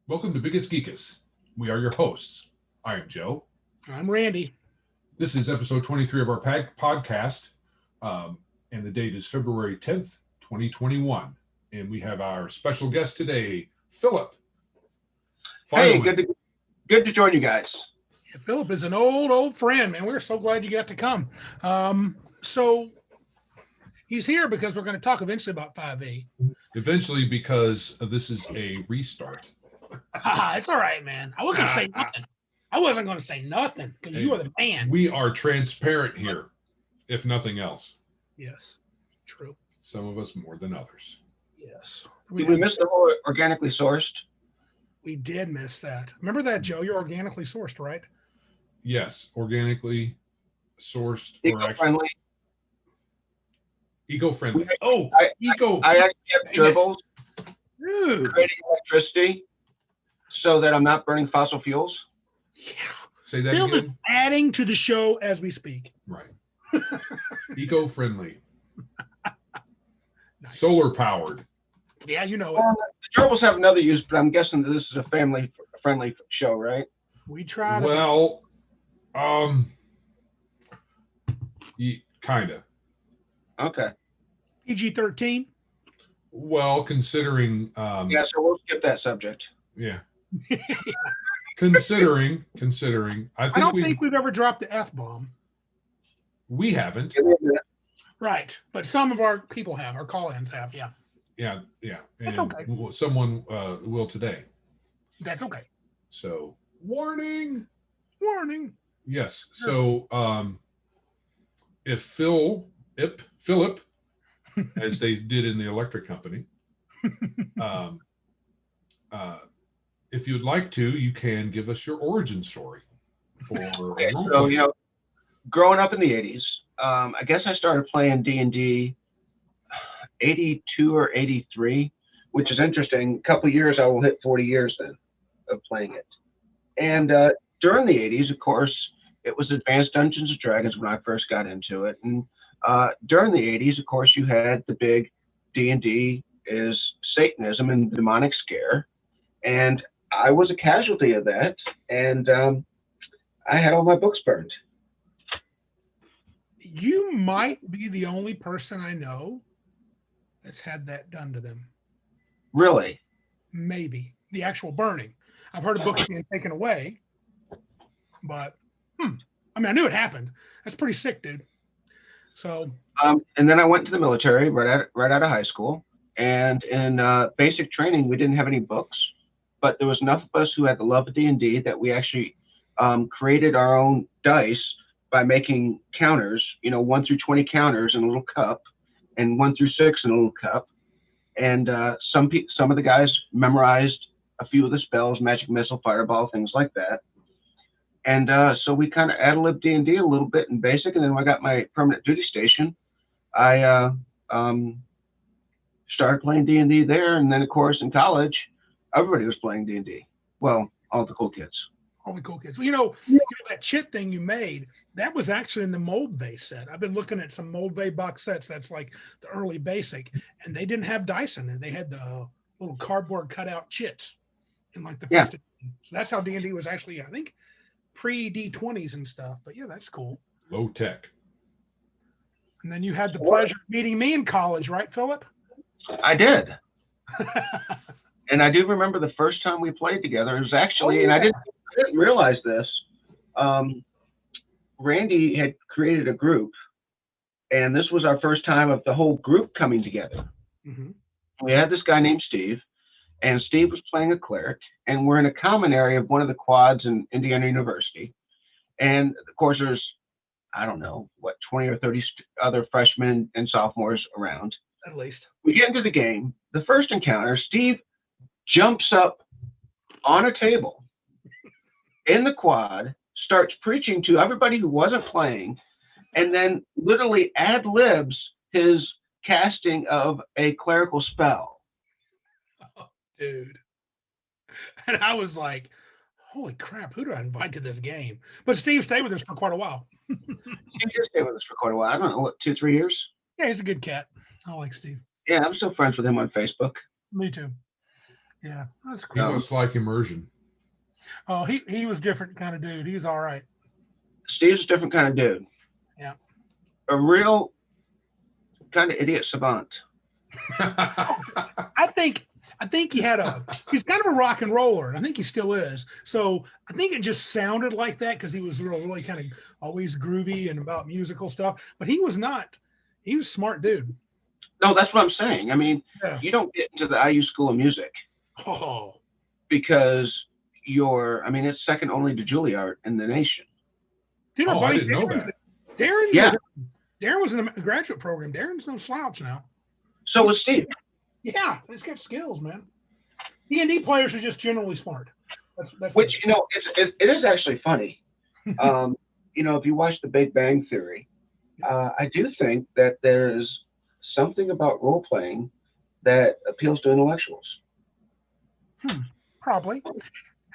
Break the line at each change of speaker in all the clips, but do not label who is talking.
Welcome to Biggest Geekus. We are your hosts. I am Joe.
I'm Randy.
This is episode 23 of our podcast, and the date is February 10th, 2021. And we have our special guest today, Philip.
Finally. Hey, good to join you guys.
Yeah, Philip is an old friend, man. We're so glad you got to come. So he's here because we're going to talk eventually about 5e.
Eventually, because this is a restart.
It's all right, man. I wasn't going to say nothing. I wasn't going to say nothing because you are the man.
We are transparent here, if nothing else.
Yes, true.
Some of us more than others.
Yes.
Did we miss the whole organically sourced?
We did miss that. Remember that, Joe? You're organically sourced, right?
Yes, organically sourced.
Eco-friendly.
Eco-friendly.
I actually have gerbils creating electricity so that I'm not burning fossil fuels.
Yeah.
Say that
Phil
again.
is adding to the show as we speak.
Right. Eco-friendly.
Nice.
Solar powered.
Yeah, you know it.
The gerbils have another use, but I'm guessing that this is a family-friendly show, right?
We try to.
Well, kind of.
Okay.
PG-13.
Well, considering.
Yeah, so we'll skip that subject.
Yeah. Considering, I
don't think we've ever dropped the F-bomb.
We haven't.
Right, but some of our people have. Our call-ins have, yeah.
Yeah.
That's
and
okay.
Someone will today.
That's okay.
So, warning. Yes.
Sure.
So, if Philip, as they did in the electric company, if you'd like to, you can give us your origin story for
okay, so, growing up in the 80s, I guess I started playing D&D 82 or 83, which is interesting. A couple of years, I will hit 40 years then of playing it. And during the 80s, of course, it was Advanced Dungeons and Dragons when I first got into it. And during the 80s, of course, you had the big D&D is Satanism and the demonic scare. And I was a casualty of that. And I had all my books burned.
You might be the only person I know that's had that done to them.
Really?
Maybe. The actual burning. I've heard of books being taken away, but I mean, I knew it happened. That's pretty sick, dude. So.
And then I went to the military right out of high school. And in basic training, we didn't have any books, but there was enough of us who had the love of D&D that we actually created our own dice by making counters, 1 through 20 counters in a little cup and 1 through 6 in a little cup. And some of the guys memorized a few of the spells, magic missile, fireball, things like that. And so we kind of ad-libbed D&D a little bit in basic. And then when I got my permanent duty station, I started playing D&D there. And then, of course, in college, everybody was playing D&D. Well, all the cool kids.
All the cool kids. Well, that chit thing you made, that was actually in the Mold Vase set. I've been looking at some Mold Vase box sets. That's like the early basic. And they didn't have dice in there. They had the little cardboard cutout chits in like the first. Yeah. So that's how D&D was actually, I think, pre-D20s and stuff. But yeah, that's cool.
Low tech.
And then you had the pleasure of meeting me in college, right, Philip?
I did. And I do remember the first time we played together. It was actually, and I didn't realize this. Randy had created a group, and this was our first time of the whole group coming together.
Mm-hmm.
We had this guy named Steve, and Steve was playing a cleric, and we're in a common area of one of the quads in Indiana University. And of course, there's, 20 or 30 other freshmen and sophomores around.
At least.
We get into the game. The first encounter, Steve jumps up on a table in the quad, starts preaching to everybody who wasn't playing, and then literally ad-libs his casting of a clerical spell.
Oh, dude. And I was like, holy crap, who do I invite to this game? But Steve stayed with us for quite a while.
Steve did stay with us for quite a while. I don't know, what, 2-3 years?
Yeah, he's a good cat. I like Steve.
Yeah, I'm still friends with him on Facebook.
Me too. Yeah, that's
He
cool.
must like immersion.
Oh, he was different kind of dude. He was all right.
Steve's a different kind of dude.
Yeah.
A real kind of idiot savant.
I think he's kind of a rock and roller, and I think he still is. So I think it just sounded like that because he was really kind of always groovy and about musical stuff. But he was not. He was a smart dude.
No, that's what I'm saying. I mean,
Yeah.
you don't get into the IU School of Music
Oh,
because it's second only to Juilliard in the nation.
you know,
Oh,
buddy,
I didn't know that.
Darren was in the graduate program. Darren's no slouch now.
So was Steve.
Yeah, he's got skills, man. D&D players are just generally smart. That's
Which, it is actually funny. If you watch The Big Bang Theory, I do think that there's something about role playing that appeals to intellectuals.
Probably.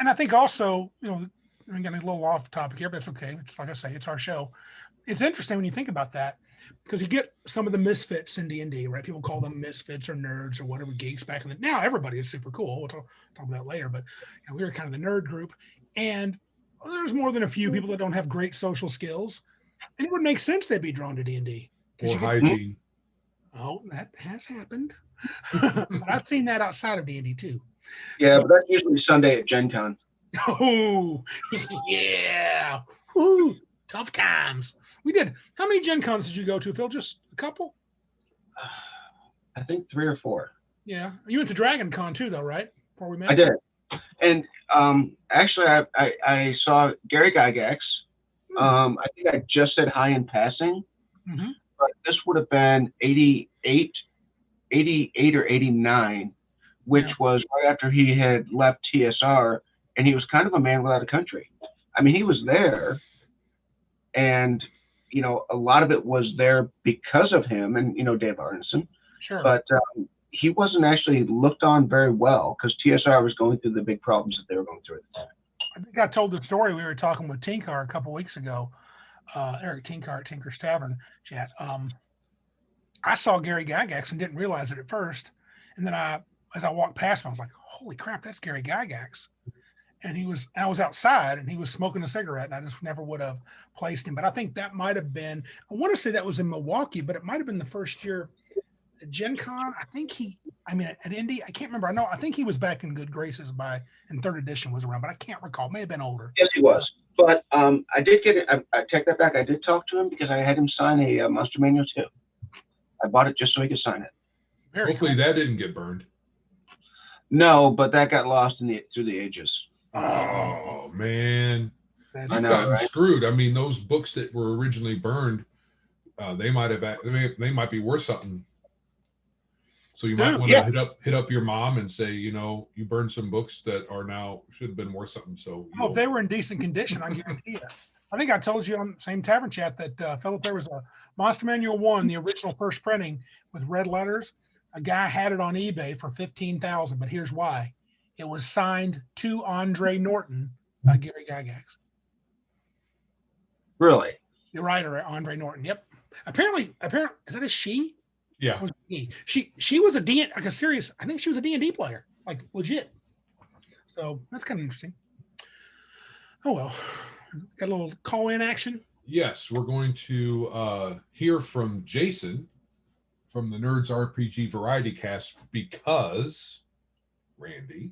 And I think also, I'm getting a little off topic here, but it's okay. It's like I say, it's our show. It's interesting when you think about that because you get some of the misfits in D&D, right? People call them misfits or nerds or whatever, geeks back in the. Now everybody is super cool. We'll talk about that later, but we were kind of the nerd group, and there's more than a few people that don't have great social skills, and it would make sense they'd be drawn to D&D.
Or hygiene.
Oh, that has happened. But I've seen that outside of D&D too.
Yeah, but that's usually Sunday at Gen Con.
Oh, yeah. Ooh, tough times. We did. How many Gen Cons did you go to, Phil? Just a couple?
I think 3 or 4.
Yeah. You went to Dragon Con too, though, right? Before we met?
I did. And actually, I saw Gary Gygax. I think I just said hi in passing.
Mm-hmm.
But this would have been 88 or 89, which was right after he had left TSR, and he was kind of a man without a country. I mean, he was there, and a lot of it was there because of him and Dave Arneson.
Sure.
But he wasn't actually looked on very well because TSR was going through the big problems that they were going through at the time.
I think I told the story. We were talking with Tinkar a couple weeks ago. Eric Tinkar at Tinker's Tavern chat. I saw Gary Gygax and didn't realize it at first. And then as I walked past him, I was like, holy crap, that's Gary Gygax. And I was outside and he was smoking a cigarette and I just never would have placed him. But I think that might have been, I want to say that was in Milwaukee, but it might have been the first year at Gen Con. At Indy, I can't remember. I think he was back in good graces and third edition was around, but I can't recall. May have been older.
Yes, he was. But I did get it. I take that back. I did talk to him because I had him sign a Monster Manual too. I bought it just so he could sign it.
Hopefully that didn't get burned.
No, but that got lost through the ages.
Oh man,
That's
you've gotten screwed. I mean, those books that were originally burned, they might be worth something. So you might want to hit up your mom and say, you burned some books that are now should have been worth something. So
if they were in decent condition, I guarantee you. I think I told you on the same tavern chat that Philip, there was a Monster Manual 1, the original first printing with red letters. A guy had it on eBay for $15,000, but here's why. It was signed to Andre Norton by Gary Gygax.
Really?
The writer, Andre Norton. Yep. Apparently, is that a she?
Yeah.
She was I think she was a D&D player, like legit. So that's kind of interesting. Oh, well. Got a little call-in action?
Yes, we're going to hear from Jason from the Nerds RPG Variety Cast because, Randy.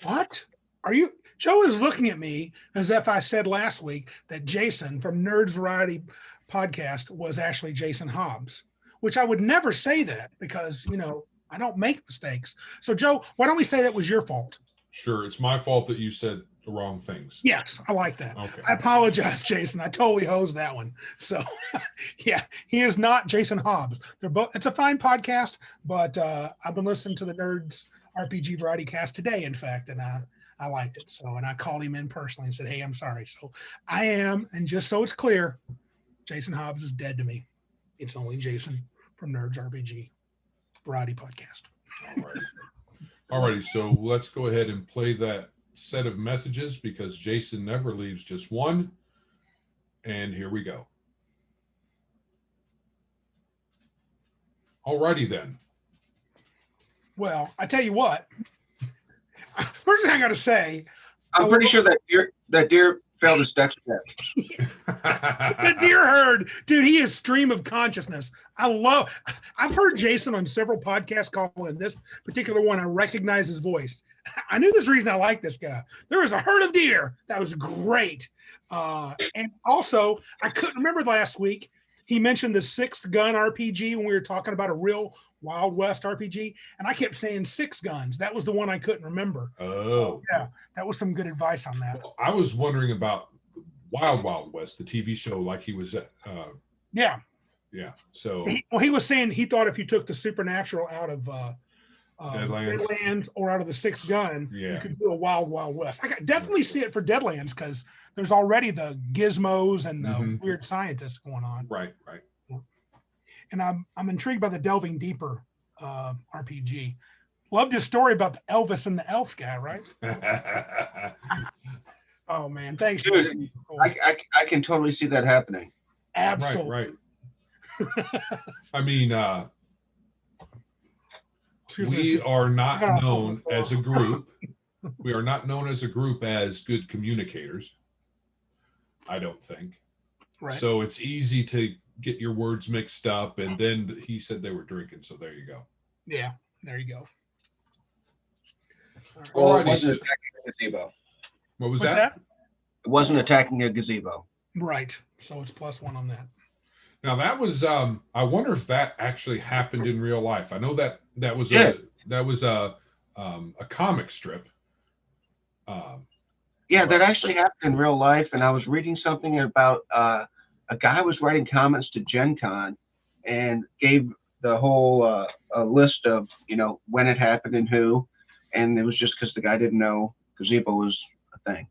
What? Are you? Joe is looking at me as if I said last week that Jason from Nerds Variety Podcast was actually Jason Hobbs, which I would never say that because, I don't make mistakes. So, Joe, why don't we say that was your fault?
Sure, it's my fault that you said the wrong things.
Yes, I like that.
Okay.
I apologize, Jason. I totally hosed that one. So, yeah, he is not Jason Hobbs. They're both. It's a fine podcast, but I've been listening to the Nerds RPG Variety Cast today, in fact, and I liked it. So, and I called him in personally and said, "Hey, I'm sorry." So, I am, and just so it's clear, Jason Hobbs is dead to me. It's only Jason from Nerds RPG Variety Podcast.
All righty, so let's go ahead and play that set of messages because Jason never leaves just one. And here we go. All righty then.
Well, I tell you what. First thing I got to say,
I'm pretty sure that deer failed his dex test.
the deer herd, dude, he is stream of consciousness. I've heard Jason on several podcasts call in this particular one. I recognize his voice. I knew there's a reason I like this guy. There was a herd of deer. That was great. And also, I couldn't remember last week. He mentioned the 6th gun RPG when we were talking about a real Wild West RPG. And I kept saying 6 guns. That was the one I couldn't remember.
Oh.
Yeah. That was some good advice on that.
Well, I was wondering about Wild West, the TV show, like he was
yeah.
So
he was saying he thought if you took the supernatural out of Deadlands or out of the 6th gun, you could do a Wild West. I could definitely see it for Deadlands because there's already the gizmos and the weird scientists going on.
Right.
And I'm intrigued by the Delving Deeper RPG. Loved his story about the Elvis and the Elf guy, right? Oh man, thanks.
Dude, I can totally see that happening.
Absolutely.
Right. I mean, we are not known as a group. We are not known as a group as good communicators. I don't think.
Right.
So it's easy to get your words mixed up. And then he said they were drinking. So there you go.
Yeah, there you go.
Well, it wasn't attacking a gazebo.
What's that?
It wasn't attacking a gazebo.
Right. So it's +1 on that.
Now that was I wonder if that actually happened in real life. I know that was a comic strip.
That actually happened in real life, and I was reading something about a guy was writing comments to Gen Con and gave the whole list of when it happened and who, and it was just because the guy didn't know gazebo was a thing.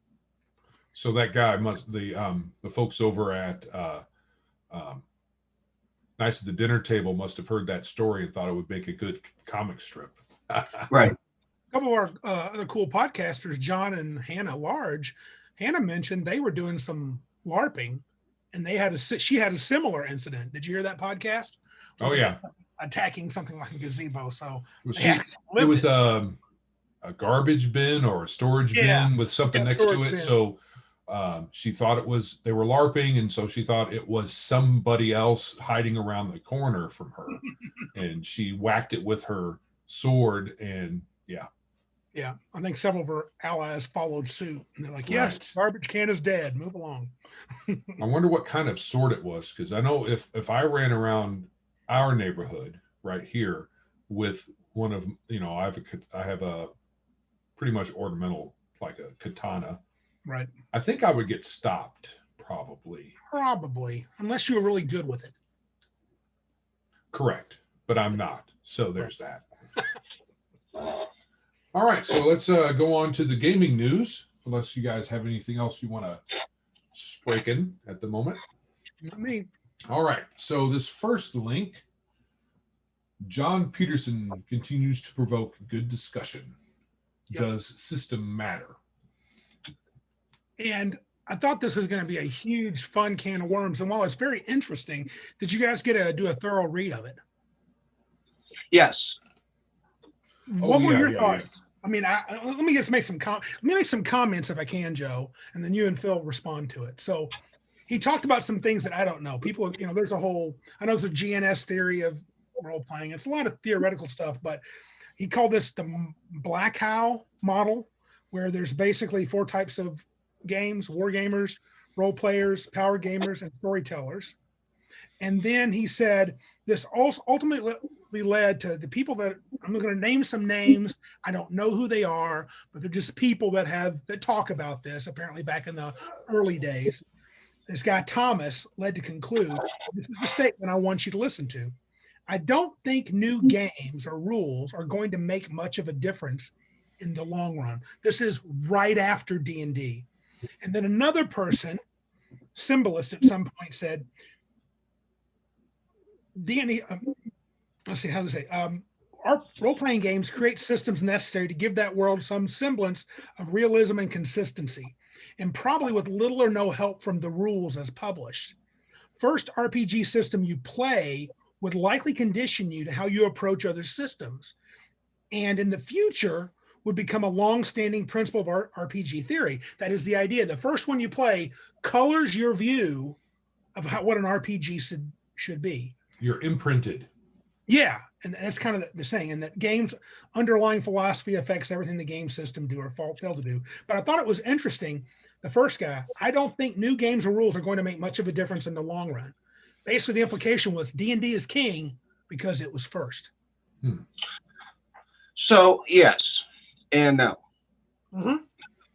So that guy the folks over at Nice at the Dinner Table must have heard that story and thought it would make a good comic strip.
Right.
A couple of our other cool podcasters, John and Hannah Large. Hannah mentioned they were doing some LARPing, and she had a similar incident. Did you hear that podcast?
Oh yeah,
attacking something like a gazebo. So
it was a garbage bin or a storage bin with something next to it. So she thought they were LARPing, and so she thought it was somebody else hiding around the corner from her, and she whacked it with her sword, and
yeah, I think several of her allies followed suit, and they're like, yes, garbage can is dead, move along.
I wonder what kind of sword it was, because I know if I ran around our neighborhood right here with one of I have a pretty much ornamental, like a katana.
Right.
I think I would get stopped, probably, unless you were really good with it. Correct, but I'm not. So there's that. All right, so let's go on to the gaming news, unless you guys have anything else you want to break in at the moment.
Not me.
All right, so this first link, Jon Peterson continues to provoke good discussion. Yep. Does system matter?
And I thought this was going to be a huge, fun can of worms. And while it's very interesting, did you guys get to do a thorough read of it?
Yes.
What were your thoughts? Yeah. I mean, let me make some comments if I can, Joe, and then you and Phil respond to it. So he talked about some things that I don't know. People, there's a GNS theory of role playing. It's a lot of theoretical stuff, but he called this the Black How model, where there's basically 4 types of games: war gamers, role players, power gamers, and storytellers. And then he said this also ultimately led to the people that I'm going to name some names. I don't know who they are, but they're just people that talk about this apparently back in the early days. This guy Thomas led to conclude, this is the statement I want you to listen to: I don't think new games or rules are going to make much of a difference in the long run. This is right after D&D. And then another person, Symbolist, at some point said, D&D, let's see how to say, our role-playing games create systems necessary to give that world some semblance of realism and consistency, and probably with little or no help from the rules as published. First RPG system you play would likely condition you to how you approach other systems. and in the future would become a long-standing principle of RPG theory. That is the idea. The first one you play colors your view of what an RPG should be.
You're imprinted.
Yeah, and that's kind of the saying, and that games' underlying philosophy affects everything the game system do or fail to do. But I thought it was interesting, the first guy, I don't think new games or rules are going to make much of a difference in the long run. Basically, the implication was D&D is king because it was first.
So, yes and no.
Mm-hmm.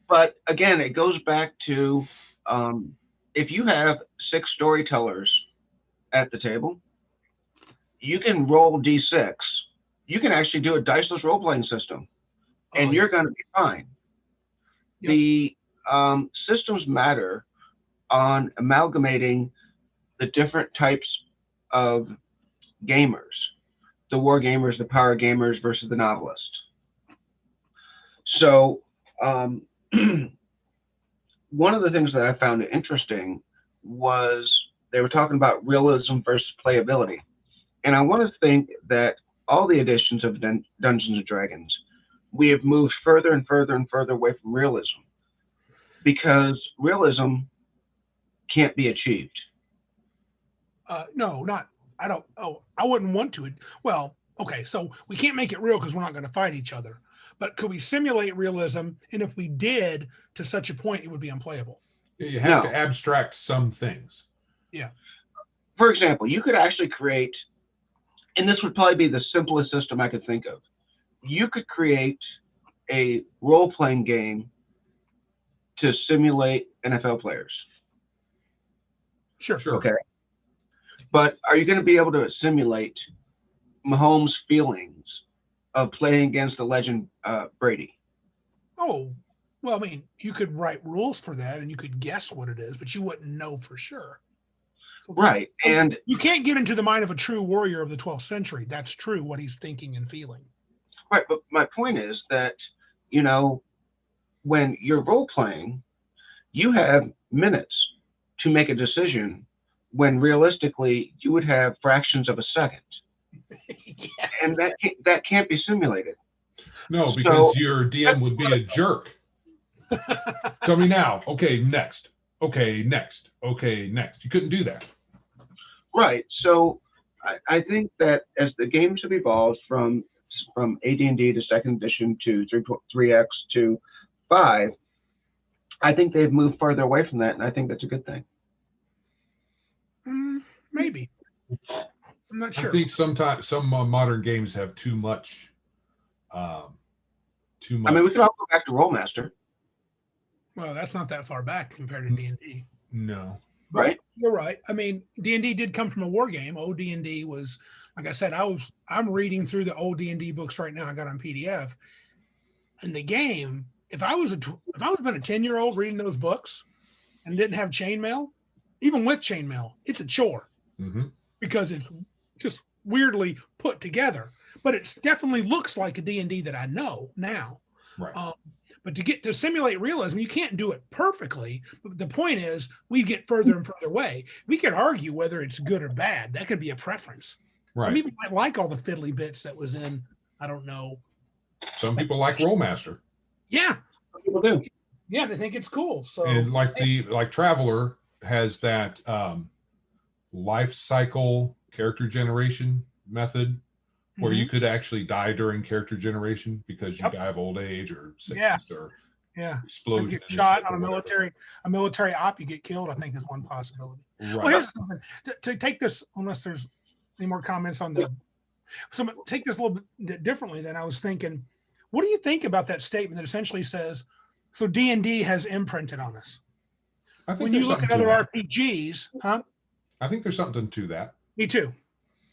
But again, it goes back to if you have 6 storytellers at the table, you can roll D6. You can actually do a diceless role-playing system, and you're going to be fine. Yep. The systems matter on amalgamating the different types of gamers, the war gamers, the power gamers versus the novelist. So one of the things that I found interesting was they were talking about realism versus playability. And I want to think that all the editions of Dungeons and Dragons, we have moved further and further and further away from realism, because realism can't be achieved.
No, not. I don't. Oh, I wouldn't want to. Well, okay, so we can't make it real because we're not going to fight each other. But could we simulate realism? And if we did, to such a point, it would be unplayable.
You have to abstract some things.
Yeah.
For example, you could actually create, and this would probably be the simplest system I could think of. You could create a role-playing game to simulate NFL players.
Sure.
Okay. But are you going to be able to simulate Mahomes' feelings of playing against the legend Brady?
Oh, well, I mean, you could write rules for that and you could guess what it is, but you wouldn't know for sure. So
right. And
you can't get into the mind of a true warrior of the 12th century. That's true, what he's thinking and feeling.
Right. But my point is that, when you're role-playing, you have minutes to make a decision when realistically you would have fractions of a second. Yeah. And that can't be simulated.
No, because your DM would be a jerk. Tell me now. Okay, next. Okay, next. Okay, next. You couldn't do that.
Right. So I think that as the games have evolved from AD&D to 2nd edition to 3X to 5, I think they've moved further away from that, and I think that's a good thing.
Maybe. I'm not sure.
I think sometimes some modern games have too much.
I mean, we could all go back to Rollmaster.
Well, that's not that far back compared to D&D.
No.
Right.
You're right. I mean, D&D did come from a war game. Old D&D was, like I said, I'm reading through the old D&D books right now. I got on PDF, and the game. If I was been a 10-year-old reading those books and didn't have chainmail, even with chainmail, it's a chore because it's just weirdly put together. But it definitely looks like a D&D that I know now.
Right.
But to simulate realism, you can't do it perfectly. But the point is, we get further and further away. We could argue whether it's good or bad. That could be a preference.
Right.
Some people might like all the fiddly bits that was in, I don't know.
Some people like Rollmaster.
Yeah.
Some people do.
Yeah, they think it's cool. So
and like Traveler has that life cycle character generation method where you could actually die during character generation because you die of old age or sickness or explosion.
You get shot on a military op, you get killed, I think is one possibility. Right. Well, here's something to take this, unless there's any more comments on take this a little bit differently than I was thinking. What do you think about that statement that essentially says, so D&D has imprinted on us?
I think
when you look at other RPGs,
I think there's something to that.
Me too.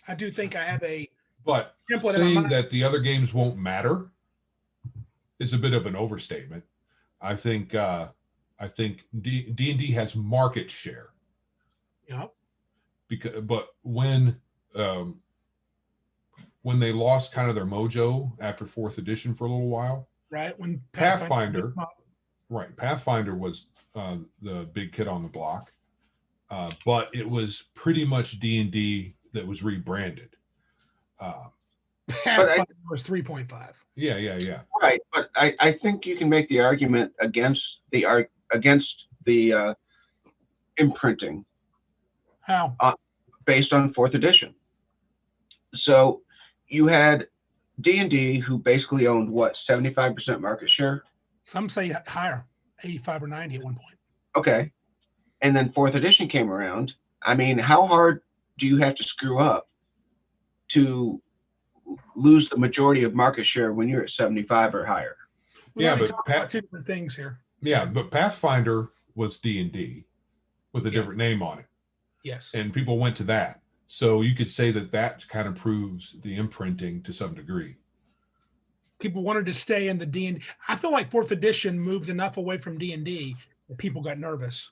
I do think I have a
But saying that the other games won't matter is a bit of an overstatement. I think D&D has market share.
Yeah.
But when they lost kind of their mojo after 4th edition for a little while,
right? When
Pathfinder was the big kid on the block, but it was pretty much D&D that was rebranded.
Pathfinder was 3.5.
Yeah.
Right, but I think you can make the argument against the imprinting.
How?
Based on 4th edition. So you had D&D, who basically owned what, 75% market share?
Some say higher, 85 or 90 at one point.
Okay. And then 4th edition came around. I mean, how hard do you have to screw up to lose the majority of market share when you're at 75 or higher?
Yeah, but
talk about two different things here.
Yeah, but Pathfinder was D&D with a different name on it.
Yes.
And people went to that. So you could say that kind of proves the imprinting to some degree.
People wanted to stay in the D&D. I feel like 4th edition moved enough away from D&D that people got nervous.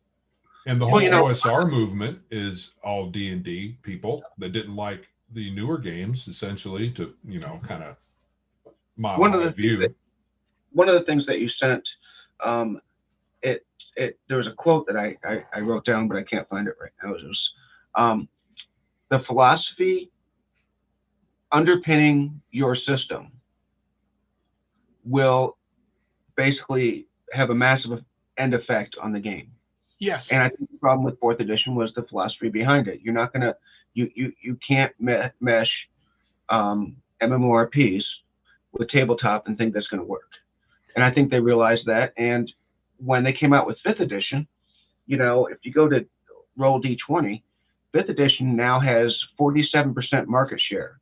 And the whole OSR movement is all D&D people that didn't like the newer games, essentially, to, kind of mild view.
One of the things that you sent, there was a quote that I wrote down, but I can't find it right now. It was, the philosophy underpinning your system will basically have a massive end effect on the game.
Yes.
And I think the problem with 4th edition was the philosophy behind it. You're not gonna, you can't mesh MMORPGs with tabletop and think that's going to work. And I think they realized that. And when they came out with 5th edition, if you go to Roll D20, 5th edition now has 47% market share.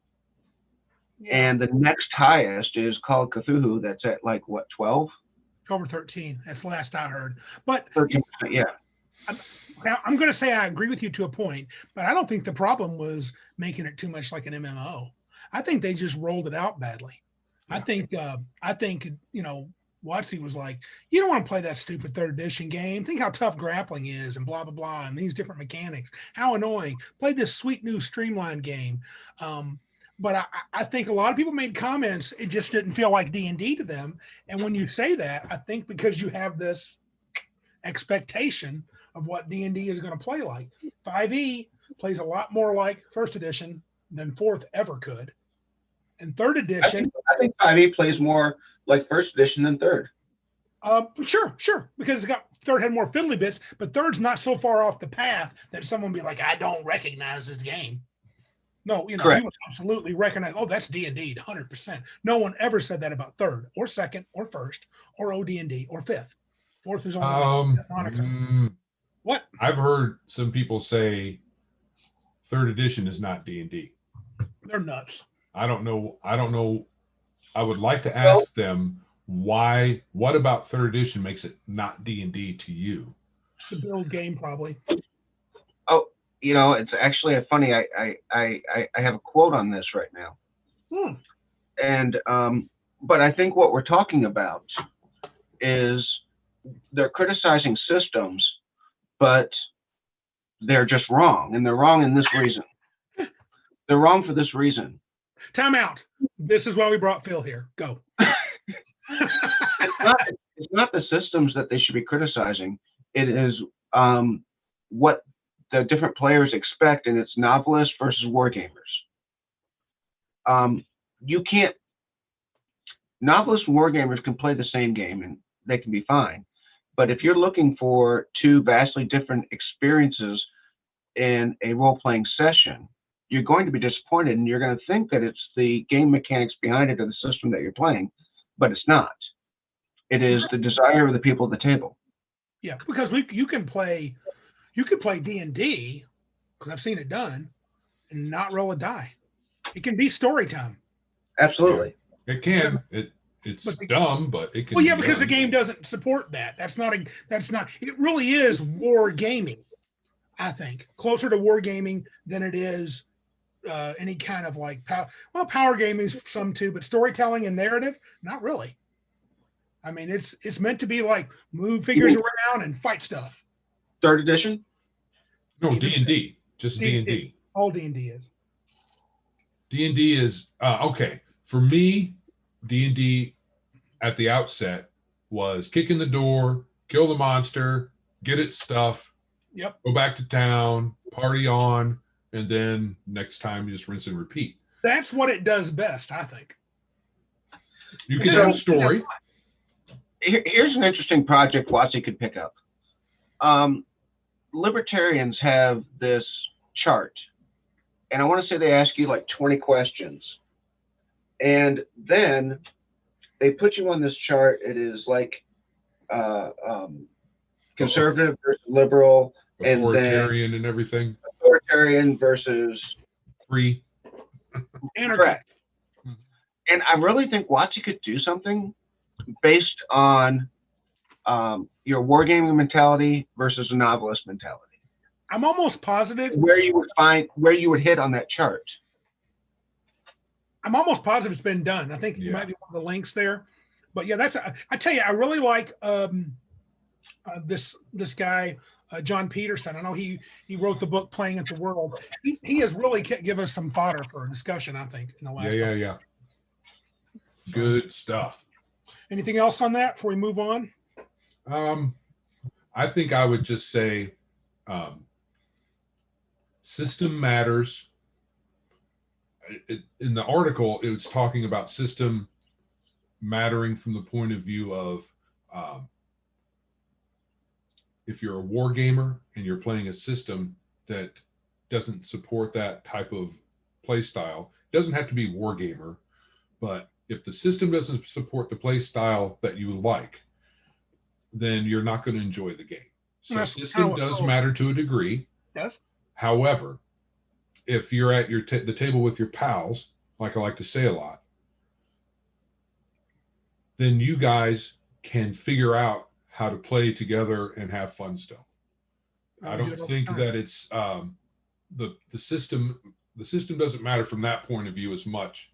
Yeah. And the next highest is Call of Cthulhu, that's at like what, 12?
12 or 13. That's the last I heard. But
13%, yeah.
I'm going to say I agree with you to a point, but I don't think the problem was making it too much like an MMO. I think they just rolled it out badly. Yeah. I think Watsy was like, you don't want to play that stupid 3rd edition game. Think how tough grappling is and blah, blah, blah, and these different mechanics. How annoying. Play this sweet new streamlined game. But I think a lot of people made comments. It just didn't feel like D&D to them. And when you say that, I think because you have this expectation of what D&D is going to play like. 5e plays a lot more like 1st edition than 4th ever could. And 3rd edition.
I think 5e plays more like 1st edition than 3rd.
Sure. Because 3rd had more fiddly bits, but 3rd's not so far off the path that someone be like, I don't recognize this game. No, you would absolutely recognize, that's D&D, 100%. No one ever said that about 3rd or 2nd or 1st or OD&D or 5th. 4th is only What?
I've heard some people say 3rd edition is not D&D.
They're nuts.
I don't know. I would like to ask them why. What about 3rd edition makes it not D&D to you?
The build game, probably.
Oh, it's actually a funny. I have a quote on this right now. And but I think what we're talking about is they're criticizing systems, but they're just wrong, and they're wrong in this reason. They're wrong for this reason.
Time out. This is why we brought Phil here. Go.
It's not the systems that they should be criticizing. It is what the different players expect, and it's novelists versus wargamers. Novelists and wargamers can play the same game, and they can be fine. But if you're looking for two vastly different experiences in a role-playing session, you're going to be disappointed, and you're going to think that it's the game mechanics behind it or the system that you're playing, but it's not. It is the desire of the people at the table.
Yeah, because you can play D&D, because I've seen it done, and not roll a die. It can be story time.
Absolutely.
Yeah, it can. It's dumb, but it can.
Well, yeah, because the game doesn't support that. That's not. It really is war gaming. I think closer to war gaming than it is any kind of like power. Well, power gaming is some too, but storytelling and narrative, not really. I mean, it's meant to be like move figures around and fight stuff.
3rd edition?
No, D&D. Just D&D.
All D&D is.
D&D is okay. For me, D&D at the outset was kick in the door, kill the monster, get its stuff,
yep,
go back to town, party on, and then next time you just rinse and repeat.
That's what it does best, I think.
You can have a story.
Here's an interesting project WotC could pick up. Libertarians have this chart, and I want to say they ask you like 20 questions, and then they put you on this chart. It is like conservative versus liberal,
authoritarian, and everything.
Authoritarian versus
free.
Correct. And I really think WotC could do something based on your wargaming mentality versus a novelist mentality.
I'm almost positive
where you would hit on that chart.
I'm almost positive it's been done. I think it might be one of the links there. But yeah, I tell you, I really like this guy, Jon Peterson. I know he wrote the book Playing at the World. He has really given us some fodder for a discussion, I think, in the last
Yeah. So, good stuff.
Anything else on that before we move on?
I think I would just say system matters. In the article, it was talking about system mattering from the point of view of if you're a war gamer and you're playing a system that doesn't support that type of play style, it doesn't have to be war gamer, but if the system doesn't support the play style that you like, then you're not going to enjoy the game. So system does matter to a degree.
Yes.
However, if you're at the table with your pals, like I like to say a lot, then you guys can figure out how to play together and have fun still. I don't think that it's the system. The system doesn't matter from that point of view as much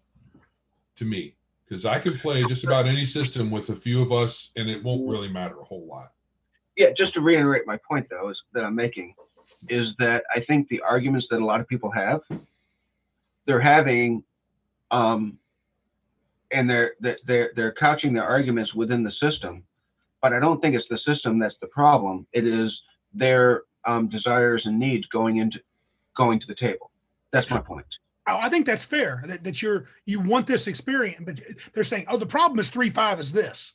to me, because I can play just about any system with a few of us, and it won't really matter a whole lot.
Yeah, just to reiterate my point, though, that I'm making, is that I think the arguments that a lot of people have, they're having, and they're couching their arguments within the system, but I don't think it's the system that's the problem. It is their desires and needs going to the table. That's my point.
I think that's fair. That you want this experience, but they're saying, "Oh, the problem is 3.5 is this."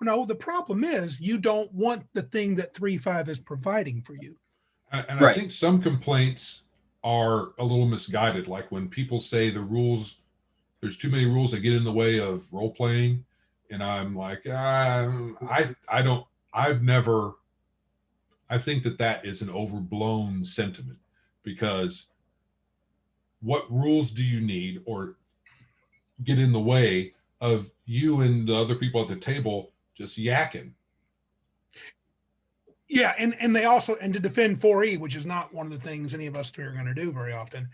No, the problem is you don't want the thing that 3.5 is providing for you.
And right. I think some complaints are a little misguided. Like when people say the rules, there's too many rules that get in the way of role playing, and I'm like, I think that is an overblown sentiment, because what rules do you need or get in the way of you and the other people at the table just yakking?
Yeah, and they also, and to defend 4E, which is not one of the things any of us three are going to do very often.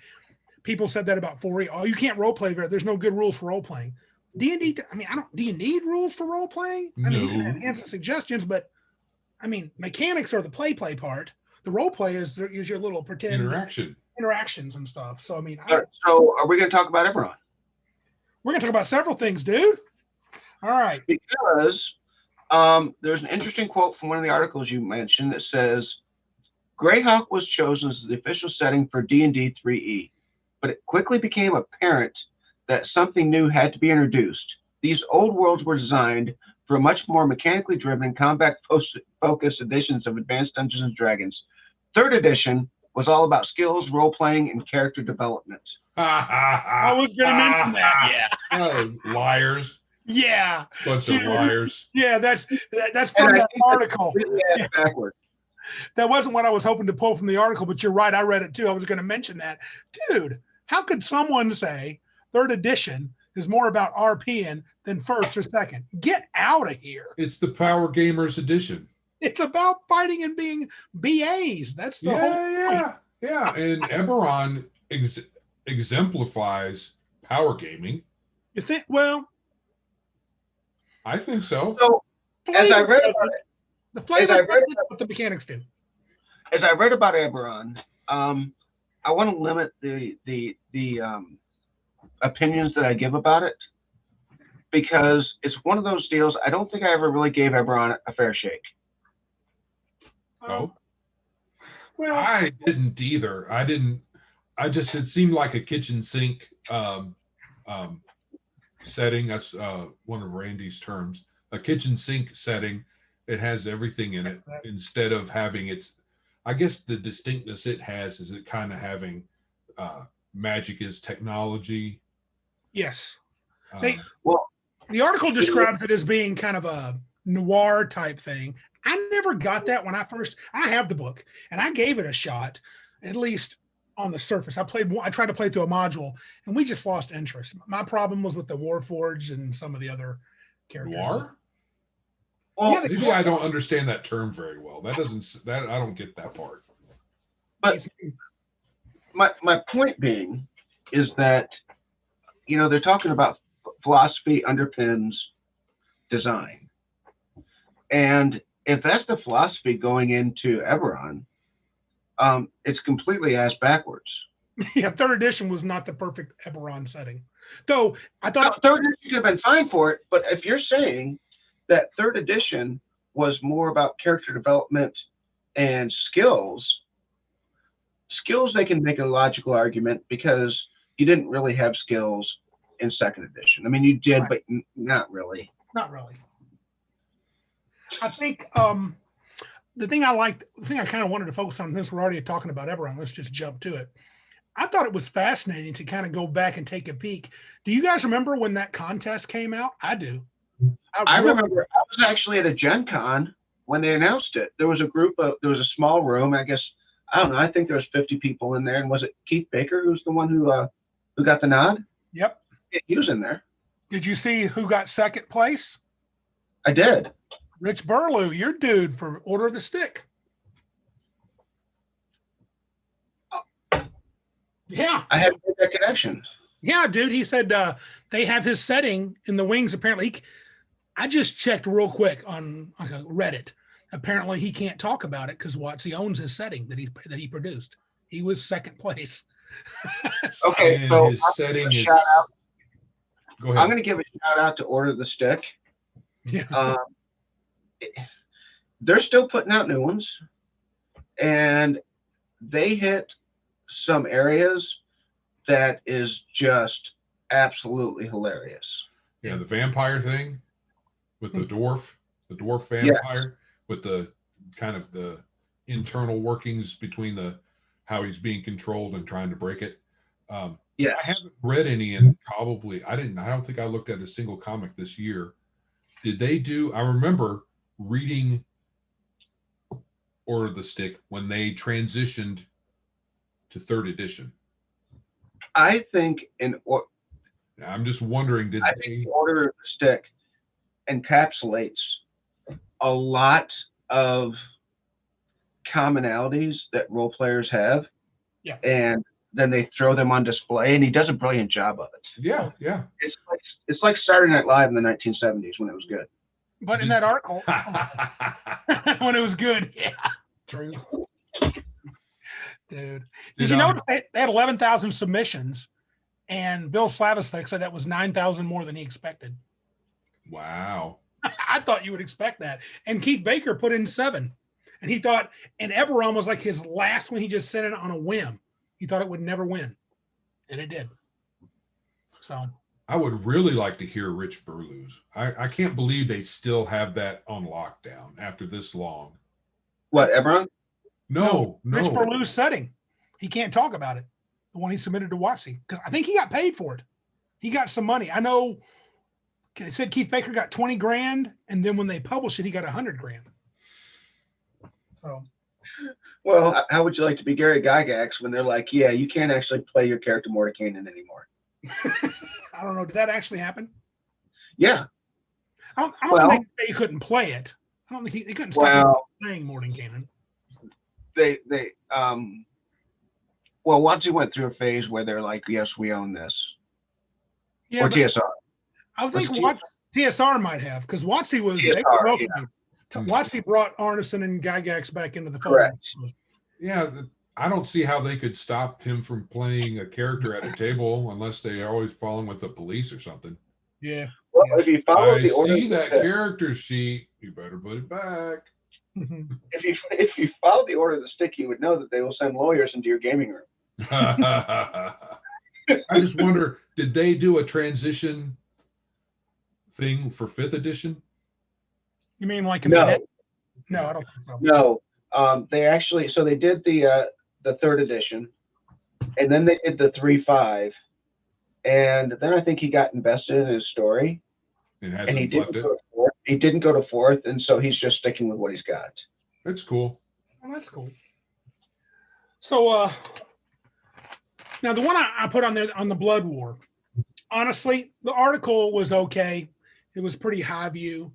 People said that about 4E. Oh, you can't role play. There's no good rules for role playing. D&D. I mean, do you need rules for role playing? I mean, you can enhance the suggestions, but I mean, mechanics are the play part. The role play is your little pretend interactions and stuff. So I mean,
so are we going to talk about Eberron?
We're going to talk about several things, dude. All right.
Because there's an interesting quote from one of the articles you mentioned that says, Greyhawk was chosen as the official setting for D&D 3E, but it quickly became apparent that something new had to be introduced. These old worlds were designed for much more mechanically driven, combat-focused editions of Advanced Dungeons and Dragons. Third edition was all about skills, role-playing, and character development.
I was going to mention that, yeah.
Oh, liars.
Yeah.
Bunch of liars.
Yeah, that's from that article.
Yeah. Backwards.
That wasn't what I was hoping to pull from the article, but you're right. I read it too. I was going to mention that. Dude, how could someone say third edition is more about RPing than first or second? Get out of here.
It's the Power Gamers edition.
It's about fighting and being BAs. That's the whole point.
Yeah. And Eberron exemplifies power gaming.
You think? Well,
I think so.
So, as I read about it,
the flavor what the mechanics do.
As I read about Eberron, I want to limit the opinions that I give about it, because it's one of those deals. I don't think I ever really gave Eberron a fair shake.
Oh, well, I didn't either. It seemed like a kitchen sink, setting. That's one of Randy's terms. A kitchen sink setting. It has everything in it instead of having its. I guess the distinctness it has is it kind of having magic is technology.
Yes.
Well,
The article describes it as being kind of a noir type thing. I never got that when I have the book and I gave it a shot, at least on the surface. I tried to play through a module and we just lost interest. My problem was with the Warforged and some of the other characters.
Noir?
Well,
Yeah,
Maybe I don't understand that term very well. That I don't get that part.
But my point being is that, they're talking about philosophy underpins design. And if that's the philosophy going into Eberron, it's completely ass backwards.
Yeah, third edition was not the perfect Eberron setting. Though I thought
third edition could have been fine for it, but if you're saying that third edition was more about character development and skills they can make a logical argument because you didn't really have skills in second edition. I mean, you did, right, but not really.
Not really. I think the thing I kind of wanted to focus on, since we're already talking about Eberron, let's just jump to it. I thought it was fascinating to kind of go back and take a peek. Do you guys remember when that contest came out? I do.
I remember I was actually at a Gen Con when they announced it. There was there was a small room. I guess, I don't know, I think there was 50 people in there. And was it Keith Baker who was the one who got the nod?
Yep.
He was in there.
Did you see who got second place?
I did.
Rich Burlew, your dude for Order of the Stick. Yeah.
I had that connection.
Yeah, dude. He said they have his setting in the wings. Apparently, I just checked real quick on Reddit. Apparently, he can't talk about it because WotC owns his setting that he produced. He was second place.
Okay, so
his setting is. Go ahead.
I'm going to give a shout out to Order of the Stick.
Yeah.
They're still putting out new ones, and they hit some areas that is just absolutely hilarious.
Yeah, the vampire thing with the dwarf vampire, with the kind of the internal workings between how he's being controlled and trying to break it.
Yeah,
I haven't read any, and probably I don't think I looked at a single comic this year. Did they do? I remember reading Order of the Stick when they transitioned to third edition.
I think
I'm just wondering,
I think Order of the Stick encapsulates a lot of commonalities that role players have.
Yeah.
And then they throw them on display, and he does a brilliant job of it.
Yeah, yeah.
It's like Saturday Night Live in the 1970s when it was good.
But in that article, when it was good, yeah, true. Dude, did you notice they had 11,000 submissions, and Bill Slavicsek said that was 9,000 more than he expected.
Wow.
I thought you would expect that. And Keith Baker put in 7, and he thought, and Eberron was like his last one. He just sent it on a whim. He thought it would never win, and it did. So
I would really like to hear Rich Burlew's. I can't believe they still have that on lockdown after this long.
What, Eberron?
No.
Rich Burlew's setting. He can't talk about it. The one he submitted to WotC, because I think he got paid for it. He got some money. I know they said Keith Baker got 20 grand, and then when they published it, he got 100 grand. So.
Well, how would you like to be Gary Gygax when they're like, yeah, you can't actually play your character Mordenkainen anymore?
I don't know. Did that actually happen?
Yeah.
I don't think they couldn't play it. I don't think they couldn't stop playing Mordenkainen.
Well, WotC went through a phase where they're like, yes, we own this.
Yeah,
or TSR.
I think TSR might have, because WotC was WotC brought Arneson and Gygax back into the fold.
Correct.
Yeah, I don't see how they could stop him from playing a character at a table unless they are always following with the police or something.
Yeah.
Well, if you follow the order,
see that character sheet, you better put it back.
If you follow the Order of the Stick, you would know that they will send lawyers into your gaming room.
I just wonder, did they do a transition thing for 5th edition?
You mean like
No.
No, I don't think so.
No, they actually, so they did the 3rd edition, and then they did the 3.5, and then I think he got invested in his story,
And
he
hasn't
didn't
left it.
go to 4th. He didn't go to 4th, and so he's just sticking with what he's got.
That's cool.
Oh, that's cool. So now the one I put on there on the Blood War, honestly, the article was okay. It was pretty high view.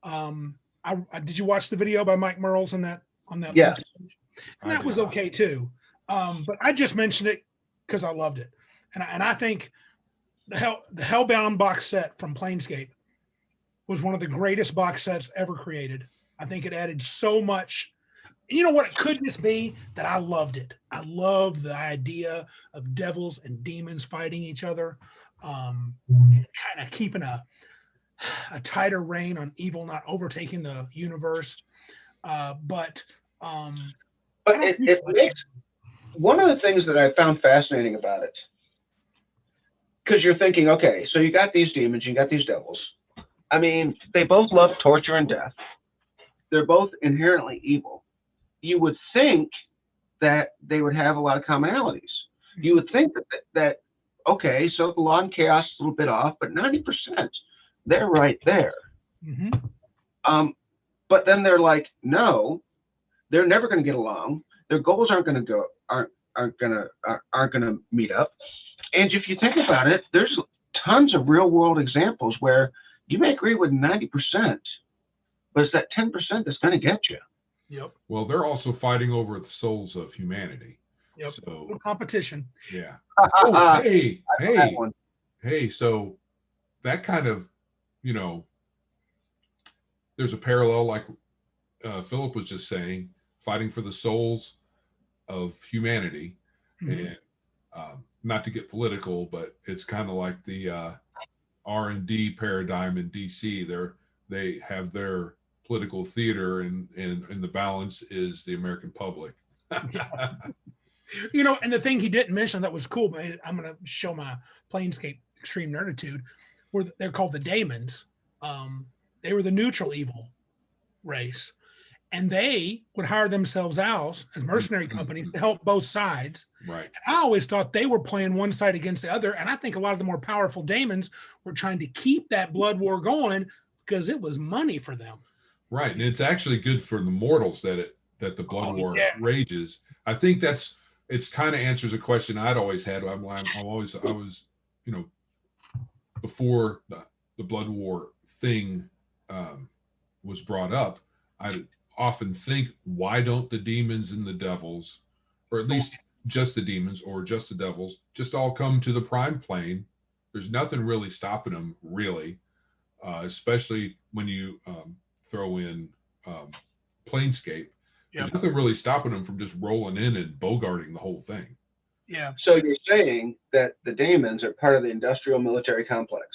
Did you watch the video by Mike Merles on that?
Yes.
And that was okay too. But I just mentioned it because I loved it, and I think the Hellbound box set from Planescape was one of the greatest box sets ever created. I think it added so much. You know what it could just be? That I loved it. I love the idea of devils and demons fighting each other, kind of keeping a tighter rein on evil not overtaking the universe. But
it makes one of the things that I found fascinating about it, because you're thinking, okay, so you got these demons, you got these devils. I mean, they both love torture and death. They're both inherently evil. You would think that they would have a lot of commonalities. You would think that okay, so the law and chaos is a little bit off, but 90%, they're right there.
Mm-hmm.
But then they're like, no, they're never going to get along. Their goals aren't going to meet up. And if you think about it, there's tons of real world examples where you may agree with 90%, but it's that 10% that's going to get you.
Yep.
Well, they're also fighting over the souls of humanity.
Yep.
So
competition.
Yeah. Oh, hey. So that kind of, there's a parallel, like Philip was just saying, fighting for the souls of humanity.
Mm-hmm.
And not to get political, but it's kind of like the R&D paradigm in DC. They have their political theater, and the balance is the American public.
And the thing he didn't mention that was cool, but I'm going to show my Planescape extreme nerditude, where they're called the Daemons. They were the neutral evil race, and they would hire themselves out as mercenary companies to help both sides.
Right.
And I always thought they were playing one side against the other, and I think a lot of the more powerful Daemons were trying to keep that blood war going because it was money for them.
Right, and it's actually good for the mortals that the blood war rages. I think it's kind of answers a question I'd always had. I was, before the blood war thing was brought up, I often think, why don't the demons and the devils, or at least just the demons or just the devils, just all come to the prime plane? There's nothing really stopping them, really, especially when you throw in Planescape. There's nothing really stopping them from just rolling in and bogarting the whole thing.
Yeah.
So you're saying that the Daemons are part of the industrial military complex.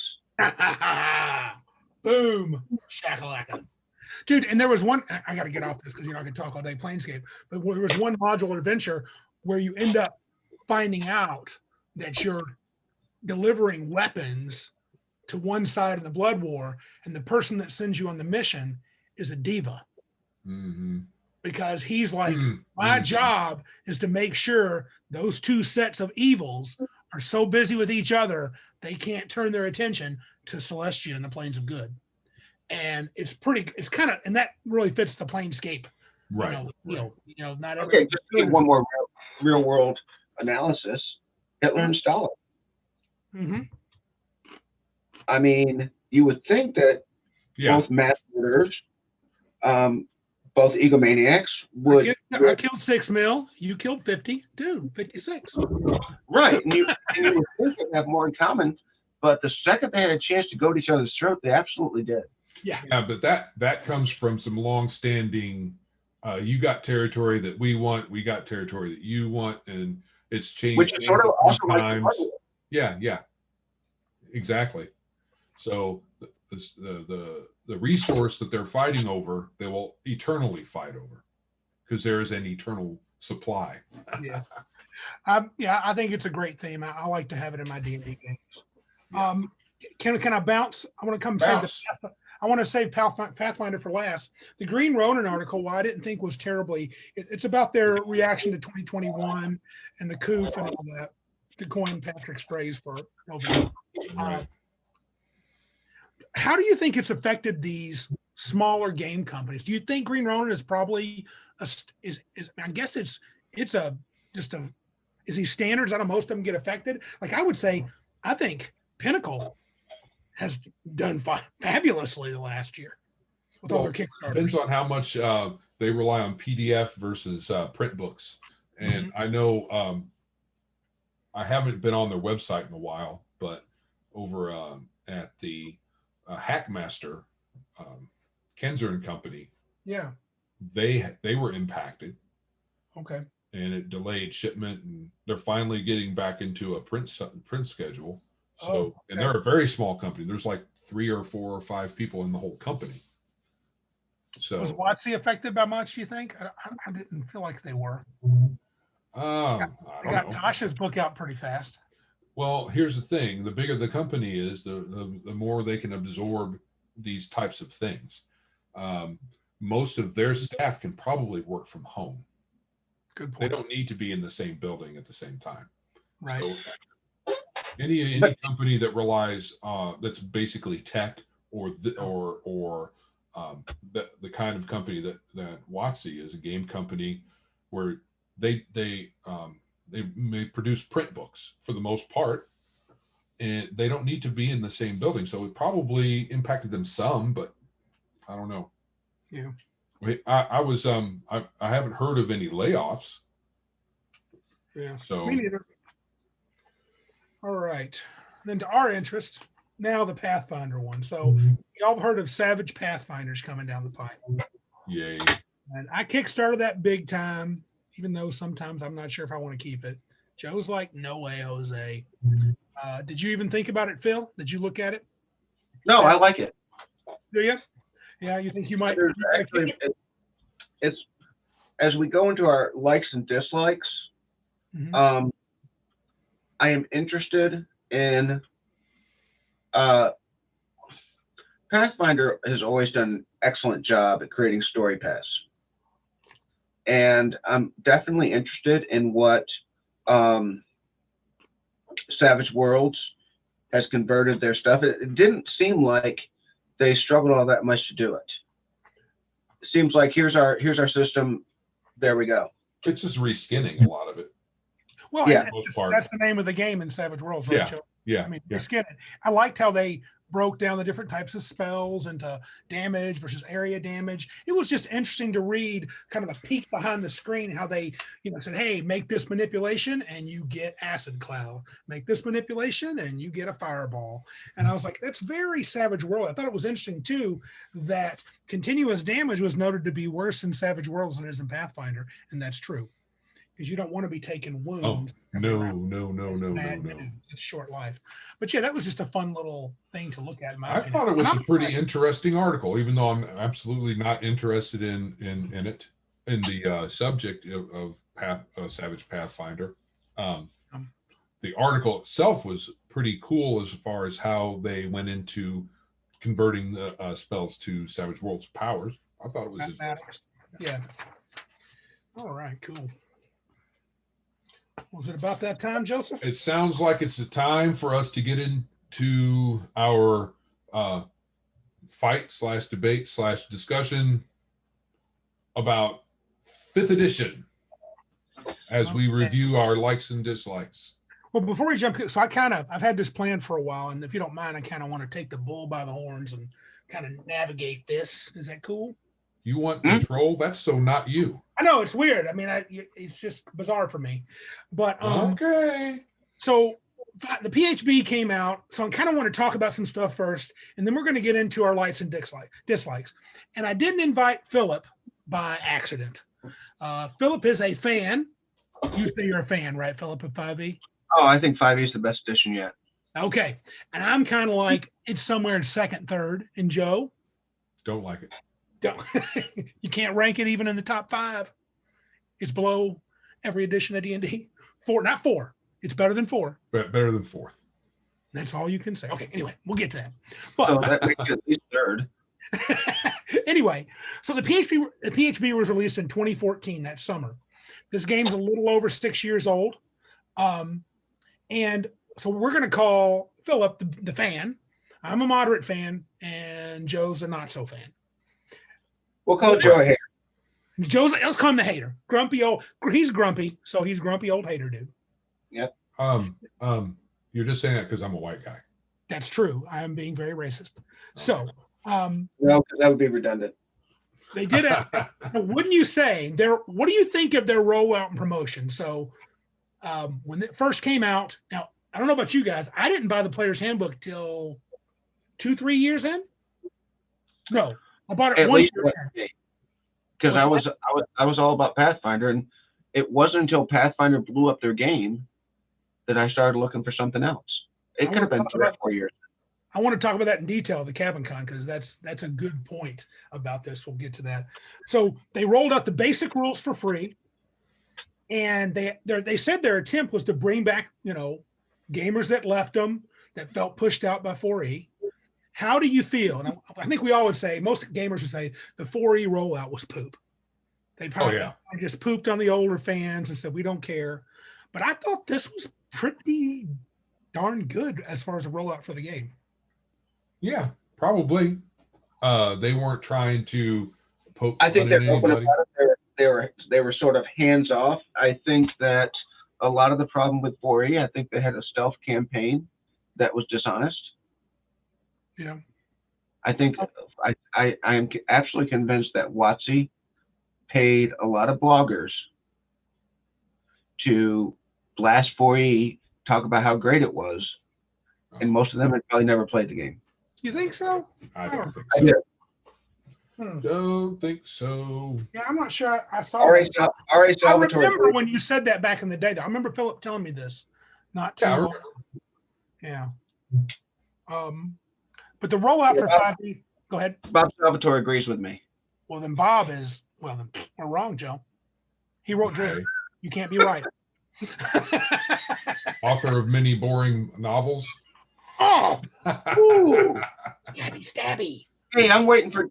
Boom. Shakalaka. Dude, and there was one, I got to get off this because I can talk all day Planescape, but there was one modular adventure where you end up finding out that you're delivering weapons to one side of the blood war, and the person that sends you on the mission is a diva.
Mm-hmm.
Because he's like, my job is to make sure those two sets of evils are so busy with each other they can't turn their attention to Celestia and the Planes of Good. And it's kind of, and that really fits the Planescape.
Right.
Not every.
Okay, just to give one more real world analysis. Hitler and Stalin.
Mm-hmm.
I mean, you would think that both mass murderers, both egomaniacs would.
I killed 6 mil. You killed 50. Dude, 56.
Right. And you would think they'd have more in common, but the second they had a chance to go to each other's throat, they absolutely did.
Yeah.
Yeah, but that comes from some long-standing. You got territory that we want. We got territory that you want, and it's changed.
Which is sort of also
times.
like
Yeah, exactly. So the resource that they're fighting over, they will eternally fight over, because there is an eternal supply.
Yeah. Yeah, I think it's a great theme. I like to have it in my D&D games. Can I bounce? I want to come
Bounce.
I want to save Pathfinder for last. The Green Ronin article, I didn't think was terribly. It's about their reaction to 2021 and the coof and all that, to coin Patrick's phrase for COVID.
Right.
How do you think it's affected these smaller game companies? Do you think Green Ronin is probably I guess it's is he standards? I don't know, most of them get affected. Like I would say, I think Pinnacle has done fabulously the last year with all their Kickstarters.
Depends on how much they rely on PDF versus print books. And I know I haven't been on their website in a while, but over at the Hackmaster, Kenzer and Company, they were impacted.
Okay.
And it delayed shipment, and they're finally getting back into a print schedule. So, and they're a very small company. There's like 3 or 4 or 5 people in the whole company. So
was WotC affected by much, you think? I didn't feel like they were.
I
got Tasha's book out pretty fast.
Well, here's the thing. The bigger the company is, the more they can absorb these types of things. Most of their staff can probably work from home.
Good point.
They don't need to be in the same building at the same time.
Right.
So any company that relies that's basically tech or the kind of company that WotC is, a game company where they may produce print books for the most part, and they don't need to be in the same building. So it probably impacted them some, but I don't know.
Yeah.
I haven't heard of any layoffs.
Yeah.
So
me neither. All right. Then to our interest, now the Pathfinder one. So y'all have heard of Savage Pathfinders coming down the pipe.
Yay.
And I kickstarted that big time, even though sometimes I'm not sure if I want to keep it. Joe's like, no way, Jose. Did you even think about it, Phil? Did you look at it?
No, I like it.
Do you? Yeah, you think you might?
Actually, it's as we go into our likes and dislikes. I am interested in. Pathfinder has always done an excellent job at creating story paths, and I'm definitely interested in what Savage Worlds has converted their stuff. It didn't seem like they struggled all that much to do it. It seems like here's our system. There we go.
It's just reskinning a lot of it.
Well, yeah, that's the name of the game in Savage Worlds, right, Joe?
Yeah.
I mean, reskin it. I liked how they broke down the different types of spells into damage versus area damage. It was just interesting to read kind of a peek behind the screen, how they, said, hey, make this manipulation and you get acid cloud. Make this manipulation and you get a fireball. And I was like, that's very Savage World. I thought it was interesting too that continuous damage was noted to be worse in Savage Worlds than it is in Pathfinder. And that's true. Because you don't want to be taking wounds.
Oh, no.
It's short life. But yeah, that was just a fun little thing to look at.
I thought it was a pretty interesting article, even though I'm absolutely not interested in it, in the subject of Savage Pathfinder. The article itself was pretty cool as far as how they went into converting the spells to Savage Worlds powers. I thought it was interesting.
Yeah. All right, cool. Was it about that time, Joseph?
It sounds like it's the time for us to get into our fight/debate/discussion about 5th edition as we review our likes and dislikes.
Well, before we jump, so I've had this plan for a while, and if you don't mind, I kind of want to take the bull by the horns and kind of navigate this. Is that cool?
You want control? That's so not you.
I know it's weird. I mean, it's just bizarre for me. But
okay.
So the PHB came out, so I kind of want to talk about some stuff first, and then we're going to get into our likes and dislikes. And I didn't invite Philip by accident. Philip is a fan. You say you're a fan, right, Philip, of 5e?
Oh, I think 5e is the best edition yet.
Okay, and I'm kind of like it's somewhere in second, third. And Joe?
Don't like it.
You can't rank it even in the top 5. It's below every edition of D&D. 4, not 4. It's better than 4.
Better than 4th.
That's all you can say. Okay, anyway, we'll get to that. But
So that makes it at least 3rd.
Anyway, so the PHB was released in 2014, that summer. This game's a little over 6 years old. And so we're going to call Philip the fan. I'm a moderate fan, and Joe's a not so fan.
We'll call Joe a hater.
Let's call him the hater. He's grumpy, so he's grumpy old hater dude.
Yep.
You're just saying that because I'm a white guy.
That's true. I am being very racist. So,
no, because that would be redundant.
They did it. Wouldn't you say what do you think of their rollout and promotion? So, when it first came out, now I don't know about you guys. I didn't buy the Players Handbook till 2-3 years in. No, I bought it 1 year in.
Because I was all about Pathfinder, and it wasn't until Pathfinder blew up their game that I started looking for something else. It could have been 3 or 4 years.
I want to talk about that in detail, the Cabin Con, because that's a good point about this. We'll get to that. So they rolled out the basic rules for free, and they said their attempt was to bring back, gamers that left them, that felt pushed out by 4E. How do you feel? And I think we all would say, most gamers would say, the 4E rollout was poop. They probably just pooped on the older fans and said, we don't care. But I thought this was pretty darn good as far as a rollout for the game.
Yeah, probably. They weren't trying to poke.
I think they're open about it. They were sort of hands off. I think that a lot of the problem with 4E, I think they had a stealth campaign that was dishonest.
Yeah.
I think I am absolutely convinced that WotC paid a lot of bloggers to blast 4E, talk about how great it was, and most of them had probably never played the game.
You think so?
I don't think
I
so.
did.
Don't think so.
Yeah, I'm not sure. I saw.
All right,
I remember when you said that back in the day. Though I remember Philip telling me this. Not too long. Yeah. But the rollout for 5E. Go ahead.
Bob Salvatore agrees with me.
Well, then Bob is. Well, then we're wrong, Joe. He wrote Drizzy. You can't be right.
Author of many boring novels.
Oh, ooh, stabby.
Hey, I'm waiting for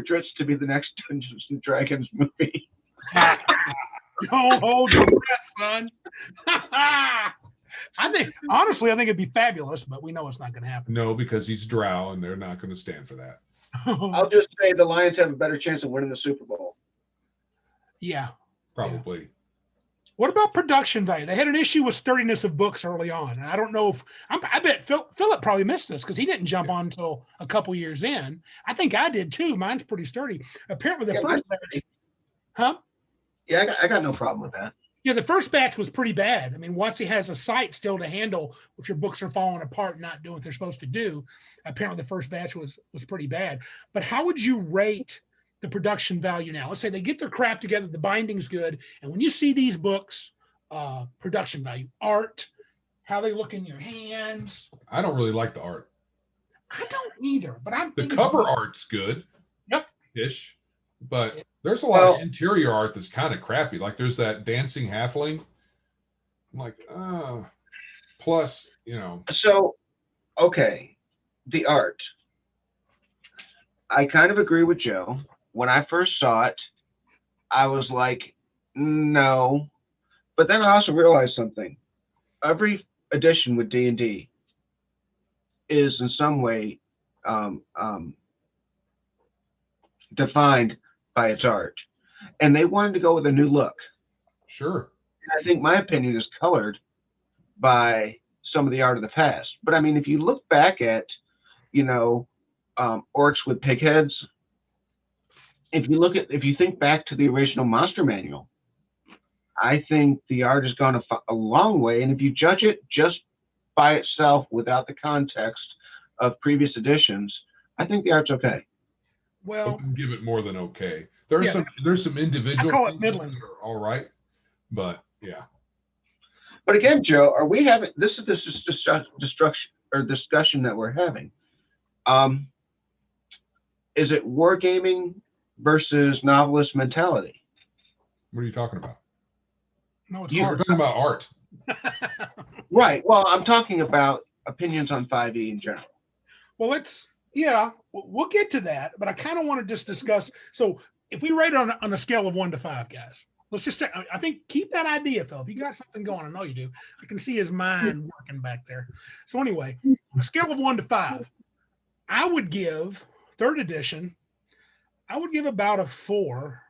Dritz to be the next Dungeons and Dragons movie.
Don't hold your breath, son. Honestly, I think it'd be fabulous, but we know it's not going to happen.
No, because he's Drow, and they're not going to stand for that.
I'll just say the Lions have a better chance of winning the Super Bowl.
Yeah,
probably. Yeah.
What about production value? They had an issue with sturdiness of books early on. And I don't know if I bet Philip probably missed this because he didn't jump on until a couple years in. I think I did too. Mine's pretty sturdy. Apparently, the first batch, huh?
Yeah, I got no problem with that.
Yeah, the first batch was pretty bad. I mean, WotC has a site still to handle if your books are falling apart and not doing what they're supposed to do. Apparently, the first batch was pretty bad. But how would you rate the production value now? Let's say they get their crap together, the binding's good, and when you see these books, production value, art, how they look in your hands.
I don't really like the art.
I don't either, but
the cover art's good.
Yep.
Ish. But there's a lot of interior art that's kind of crappy. Like there's that dancing halfling. I'm like, plus,
So, okay, the art. I kind of agree with Joe. When I first saw it, I was like, no. But then I also realized something. Every edition with D&D is in some way defined by its art. And they wanted to go with a new look.
Sure.
And I think my opinion is colored by some of the art of the past. But I mean, if you look back at, orcs with pig heads, if you think back to the original Monster Manual, I think the art has gone a long way. And if you judge it just by itself without the context of previous editions, I think the art's okay.
Well,
give it more than okay. There's some individual
things that are
all right, but yeah.
But again, Joe, are we having this discussion that we're having? Is it wargaming versus novelist mentality?
What are you talking about?
No, it's
We're
hard.
talking about art.
Right. Well, I'm talking about opinions on 5e in general.
Well, we'll get to that, but I kind of want to just discuss. So if we rate it on a scale of 1 to 5, guys, let's just, I think, keep that idea, Phil. If you got something going, I know you do. I can see his mind working back there. So anyway, a scale of 1 to 5, I would give 3rd edition, I would give about a 4,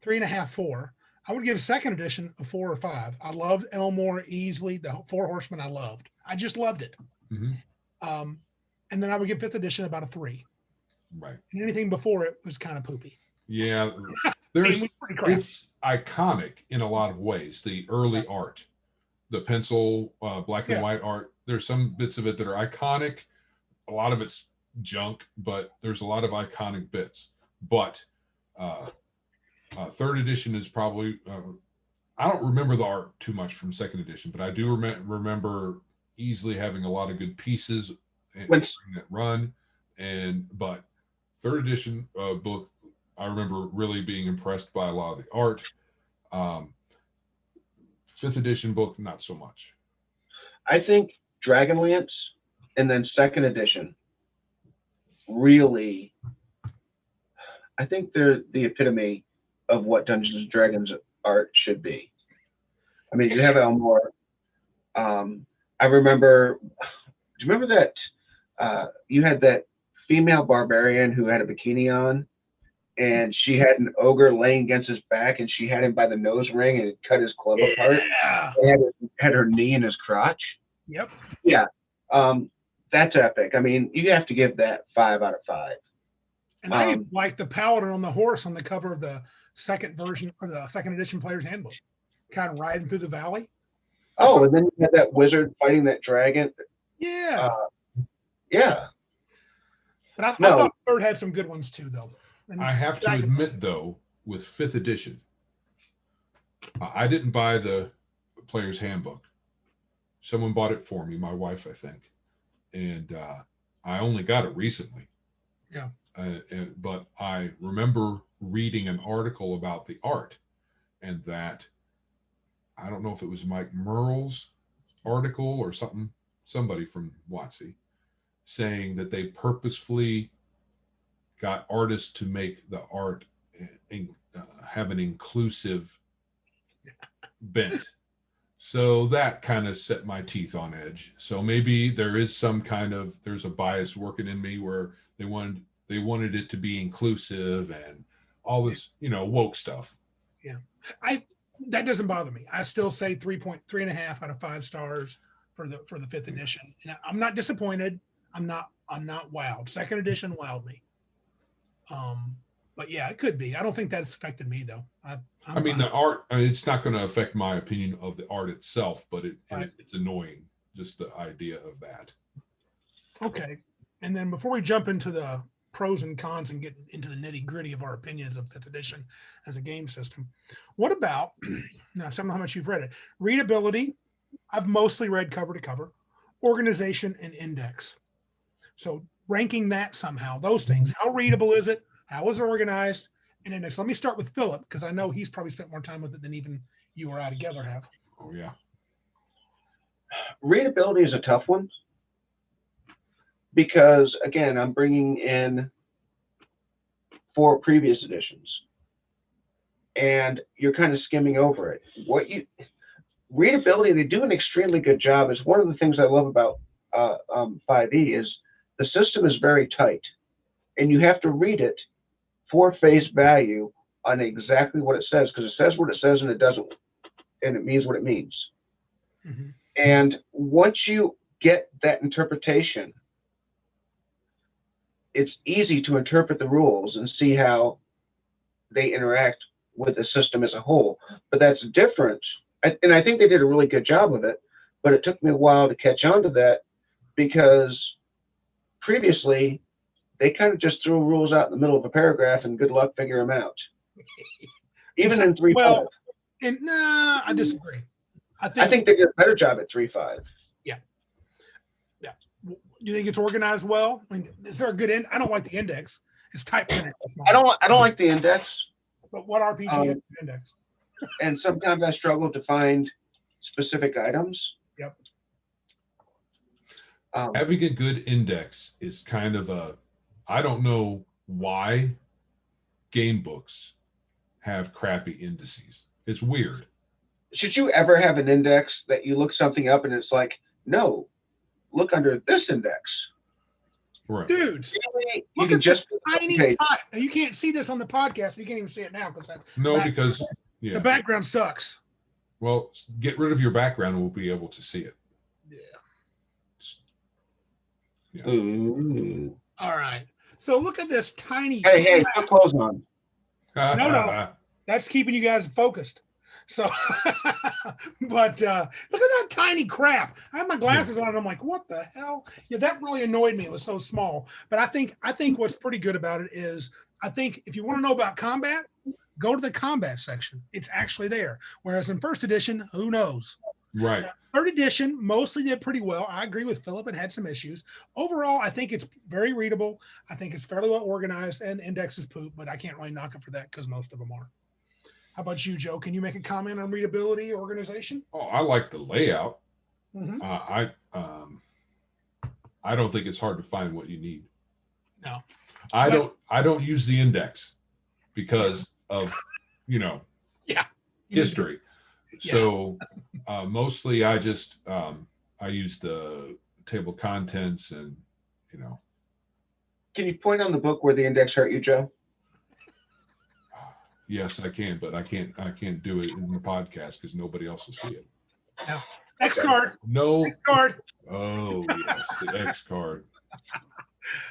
3.5, 4. I would give 2nd edition a 4 or 5. I loved Elmore easily. The 4 Horsemen I loved. I just loved it.
Mm-hmm.
And then I would give 5th edition about a 3.
Right.
And anything before it was kind of poopy.
Yeah. It's iconic in a lot of ways. The early art, the pencil, black and white art. There's some bits of it that are iconic. A lot of it's junk, but there's a lot of iconic bits. But 3rd edition is probably, I don't remember the art too much from 2nd edition, but I do remember easily having a lot of good pieces during that run. But 3rd edition book, I remember really being impressed by a lot of the art. 5th edition book, not so much.
I think Dragonlance and then 2nd edition really, I think they're the epitome of what Dungeons and Dragons art should be. I mean, you have Elmore. I remember, do you remember that you had that female barbarian who had a bikini on, and she had an ogre laying against his back, and she had him by the nose ring and cut his club apart. And had her knee in his crotch.
Yep.
Yeah. That's epic. I mean, you have to give that 5 out of 5.
And I like the paladin on the horse on the cover of the 2nd version or the 2nd edition Players Handbook, kind of riding through the valley.
Oh, and then you had that wizard fighting that dragon.
Yeah.
Yeah.
But I thought 3rd had some good ones too, though. And
I have to admit, though, with 5th edition, I didn't buy the Player's Handbook. Someone bought it for me, my wife, I think. And I only got it recently.
Yeah.
But I remember reading an article about the art, and that, I don't know if it was Mike Merle's article or somebody from WotC, saying that they purposefully got artists to make the art have an inclusive bent. So that kind of set my teeth on edge. So maybe there is there's a bias working in me where they wanted it to be inclusive and all this, woke stuff.
Yeah. That doesn't bother me. I still say 3.5 out of 5 stars for the 5th edition. And I'm not disappointed. I'm not wowed. 2nd edition wowed me. But yeah, it could be. I don't think that's affected me though.
I mean, the art, it's not going to affect my opinion of the art itself, but it's annoying, just the idea of that.
Okay. And then before we jump into the pros and cons and get into the nitty gritty of our opinions of 5th edition as a game system, what about, now I don't know how much you've read it, readability? I've mostly read cover to cover, organization and index. So ranking that somehow, those things, how readable is it? How is it organized? And index. Let me start with Philip, because I know he's probably spent more time with it than even you or I together have.
Oh, yeah.
Readability is a tough one because, again, I'm bringing in 4 previous editions, and you're kind of skimming over it. Readability, they do an extremely good job. It's one of the things I love about 5e is the system is very tight, and you have to read it for face value on exactly what it says, because it says what it says and it means what it means.
Mm-hmm.
And once you get that interpretation, it's easy to interpret the rules and see how they interact with the system as a whole. But that's different. And I think they did a really good job of it, but it took me a while to catch on to that, because previously they kind of just threw rules out in the middle of a paragraph and good luck figure them out. Even in 3.5.
Well, I disagree. I think
they did a better job at 3.5.
Yeah. Yeah. Do you think it's organized well? I mean, is there a good I don't like the index. It's type printed.
I don't like the index.
But what RPG has the index?
And sometimes I struggle to find specific items.
Yep.
Having a good index is kind of I don't know why game books have crappy indices. It's weird.
Should you ever have an index that you look something up and it's like, no, look under this index?
Right.
Dudes,
Really,
look
you
at
can just
this tiny
page.
type. Now, you can't see this on the podcast. You can't even see it now because
Because
the background sucks.
Well, get rid of your background and we'll be able to see it.
Yeah. Ooh.
All right. So look at this tiny.
Hey, put clothes on.
No. That's keeping you guys focused. So, but look at that tiny crap. I have my glasses on and I'm like, what the hell? Yeah, that really annoyed me. It was so small. But I think what's pretty good about it is I think if you want to know about combat, go to the combat section. It's actually there. Whereas in first edition, who knows?
Right.
Third edition mostly did pretty well. I agree with Philip. It had some issues. Overall, I think it's very readable. I think it's fairly well organized, and index is poop, but I can't really knock it for that because most of them are. How about you, Joe? Can you make a comment on readability, organization?
Oh, I like the layout.
Mm-hmm.
I don't think it's hard to find what you need.
No.
I don't use the index because of history. So mostly I just I use the table of contents and
Can you point on the book where the index hurt you, Joe?
Yes, I can, but I can't do it in the podcast because nobody else will see it.
No. X card.
No.
X card.
Oh yes, the X card.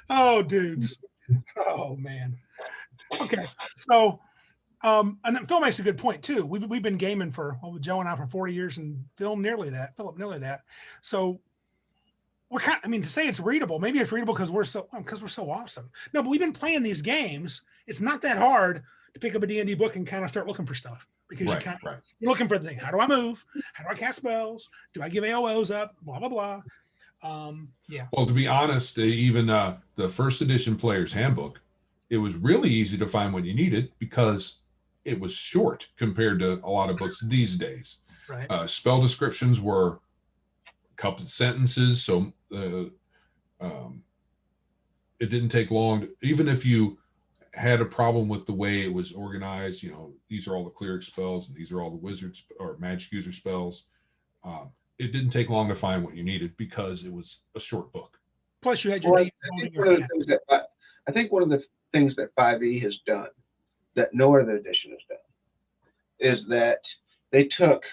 Oh, dudes. Oh man. Okay, so and then Phil makes a good point too. We've been gaming for Joe and I for 40 years, and Philip nearly that. So we're to say it's readable. Maybe it's readable because we're so awesome. No, but we've been playing these games. It's not that hard to pick up a D&D book and kind of start looking for stuff because you're looking for the thing. How do I move? How do I cast spells? Do I give AOs up? Blah blah blah. Well,
to be honest, even the first edition Players Handbook, it was really easy to find what you needed because it was short compared to a lot of books these days.
Right.
Spell descriptions were a couple of sentences, so it didn't take long. Even if you had a problem with the way it was organized, these are all the cleric spells and these are all the wizards or magic user spells. It didn't take long to find what you needed because it was a short book.
Plus, you had your name in your hand.
I think one of the things that 5e has done that no other edition has done is that they took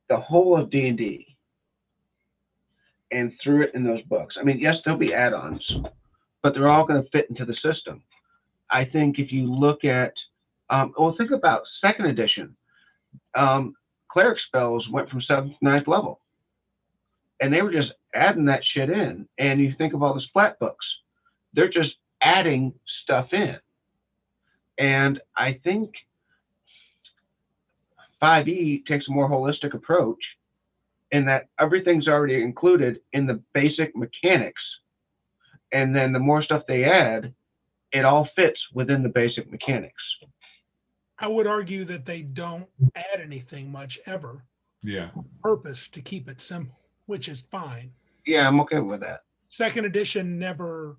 the whole of D&D and threw it in those books. I mean, yes, there'll be add-ons, but they're all going to fit into the system. I think if you look at, think about second edition. Cleric spells went from 7th to 9th level, and they were just adding that shit in. And you think of all the splat books, they're just adding stuff in. And I think 5e takes a more holistic approach in that everything's already included in the basic mechanics. And then the more stuff they add, it all fits within the basic mechanics.
I would argue that they don't add anything much ever.
Yeah.
On purpose to keep it simple, which is fine.
Yeah, I'm okay with that.
Second edition never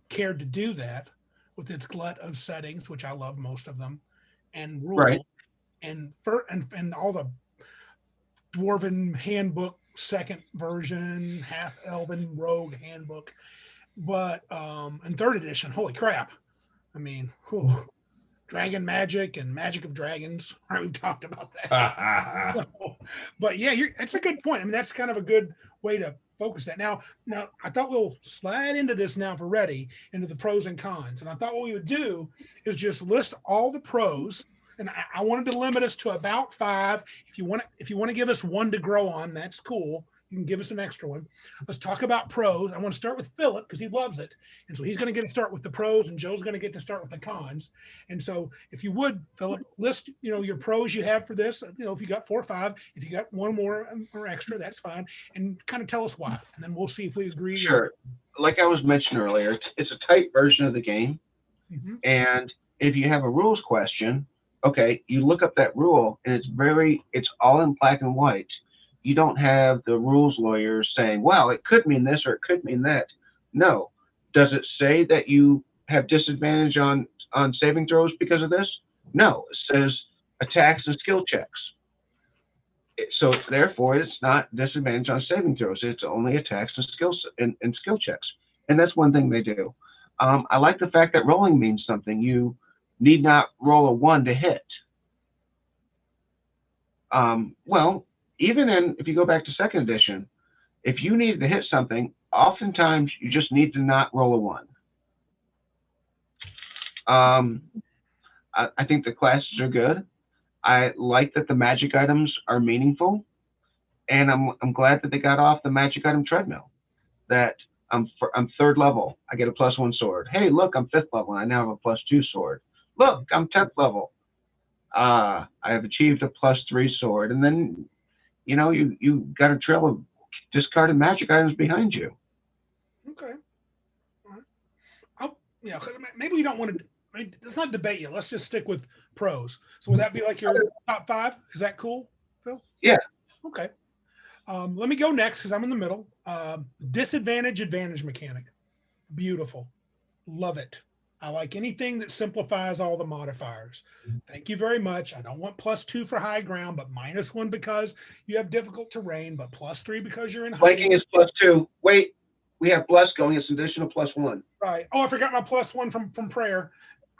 cared to do that with its glut of settings, which I love most of them, and rules,
right.
and all the Dwarven handbook, second version, half elven rogue handbook. But in third edition, holy crap. I mean, dragon magic and magic of dragons. Right, we've talked about that. But yeah, that's a good point. I mean, that's kind of a good way to focus that. Now, I thought we'll slide into this now for ready into the pros and cons. And I thought what we would do is just list all the pros. And I wanted to limit us to about 5. If you want to give us one to grow on, that's cool. You can give us an extra one. Let's talk about pros. I want to start with Philip because he loves it. And so he's going to get to start with the pros and Joe's going to get to start with the cons. And so if you would, Philip, list, your pros you have for this, if you got 4 or 5, if you got one more or extra, that's fine. And kind of tell us why. And then we'll see if we agree.
Sure. Like I was mentioning earlier, it's a tight version of the game.
Mm-hmm.
And if you have a rules question, Okay, you look up that rule, and it's all in black and white. You don't have the rules lawyers saying, well, it could mean this or it could mean that. No. Does it say that you have disadvantage on saving throws because of this? No. It says attacks and skill checks. So therefore, it's not disadvantage on saving throws. It's only attacks and skill checks. And that's one thing they do. I like the fact that rolling means something. You need not roll a 1 to hit. Well, even if you go back to second edition, if you need to hit something, oftentimes you just need to not roll a 1. I think the classes are good. I like that the magic items are meaningful, and I'm glad that they got off the magic item treadmill. That I'm 3rd level, I get a +1 sword. Hey, look, I'm 5th level, and I now have a +2 sword. Look, I'm 10th level. I have achieved a +3 sword, and then you got a trail of discarded magic items behind you.
Okay. All right. Maybe we don't want to. Let's not debate you. Let's just stick with pros. So would that be like your top 5? Is that cool, Phil?
Yeah.
Okay. Let me go next because I'm in the middle. Disadvantage advantage mechanic. Beautiful. Love it. I like anything that simplifies all the modifiers. Thank you very much. I don't want +2 for high ground, but -1 because you have difficult terrain, but +3 because you're in
Flanking is +2. Wait, we have bless going. It's an additional +1.
Right. Oh, I forgot my +1 from prayer.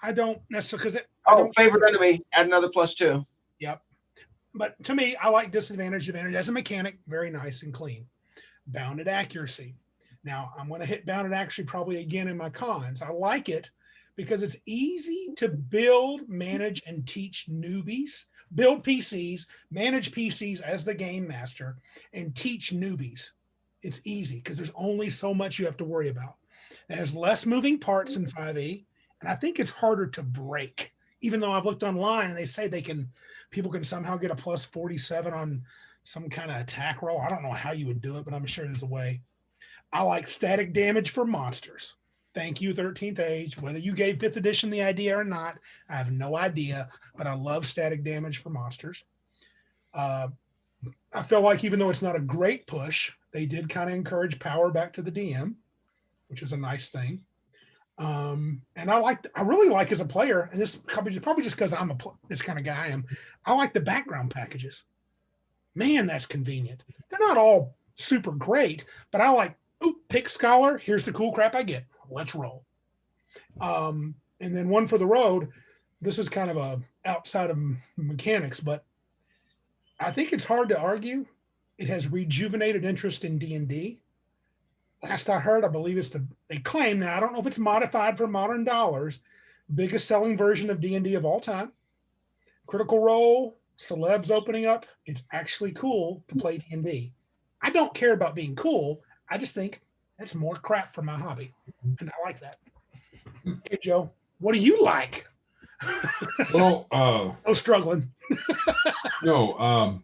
I don't necessarily because
favorite enemy. Add another +2.
Yep. But to me, I like disadvantage advantage as a mechanic. Very nice and clean. Bounded accuracy. Now I'm going to hit bounded accuracy probably again in my cons. I like it because it's easy to build, manage, and teach newbies. Build PCs, manage PCs as the game master, and teach newbies. It's easy because there's only so much you have to worry about. There's less moving parts in 5e, and I think it's harder to break. Even though I've looked online and they say people can somehow get a +47 on some kind of attack roll. I don't know how you would do it, but I'm sure there's a way. I like static damage for monsters. Thank you, 13th Age. Whether you gave 5th edition the idea or not, I have no idea, but I love static damage for monsters. I feel like even though it's not a great push, they did kind of encourage power back to the DM, which is a nice thing. And I really like as a player, and this is probably just because I'm this kind of guy I am. I like the background packages. Man, that's convenient. They're not all super great, but I like, pick scholar. Here's the cool crap I get. Let's roll. And then one for the road. This is kind of a outside of mechanics, but I think it's hard to argue. It has rejuvenated interest in D&D. Last I heard, I believe they claim now, I don't know if it's modified for modern dollars, biggest selling version of D&D of all time. Critical Role, celebs opening up. It's actually cool to play D&D. I don't care about being cool. I just think that's more crap for my hobby. And I like that. Hey, Joe, what do you like?
Well,
no struggling.
No,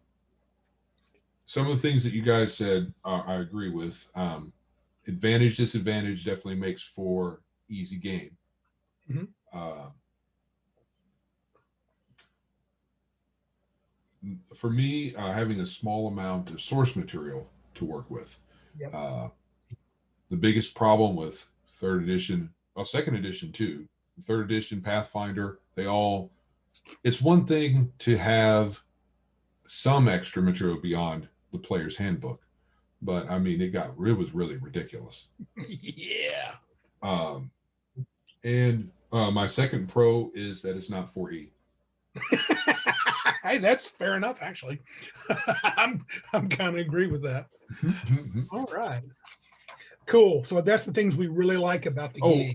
some of the things that you guys said, I agree with. Advantage, disadvantage definitely makes for easy game. Mm-hmm. For me, having a small amount of source material to work with. Yep. The biggest problem with 3rd edition, well, 2nd edition too, 3rd edition, Pathfinder, it's one thing to have some extra material beyond the Players Handbook, but I mean, it was really ridiculous.
Yeah.
And my second pro is that it's not 4E.
Hey, that's fair enough, actually. I'm kind of agree with that. All right. Cool. So that's the things we really like about the game.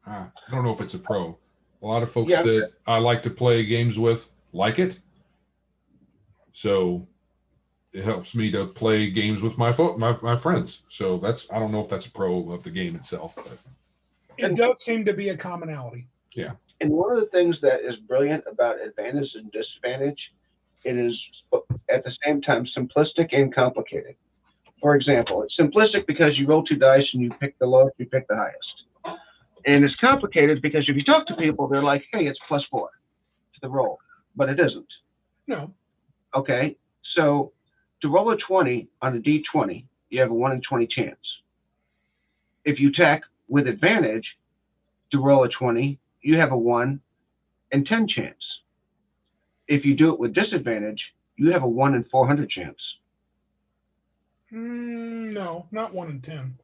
I don't know if it's a pro. A lot of folks that I like to play games with like it. So it helps me to play games with my friends. So I don't know if that's a pro of the game itself. But
it does seem to be a commonality.
Yeah.
And one of the things that is brilliant about advantage and disadvantage, it is at the same time simplistic and complicated. For example, it's simplistic because you roll 2 dice and you pick the lowest, you pick the highest. And it's complicated because if you talk to people, they're like, hey, it's +4 to the roll, but it isn't.
No.
Okay, so to roll a 20 on a D20, you have a 1 in 20 chance. If you tack with advantage to roll a 20, you have a 1 in 10 chance. If you do it with disadvantage, you have a 1 in 400 chance.
No, not 1 in 10.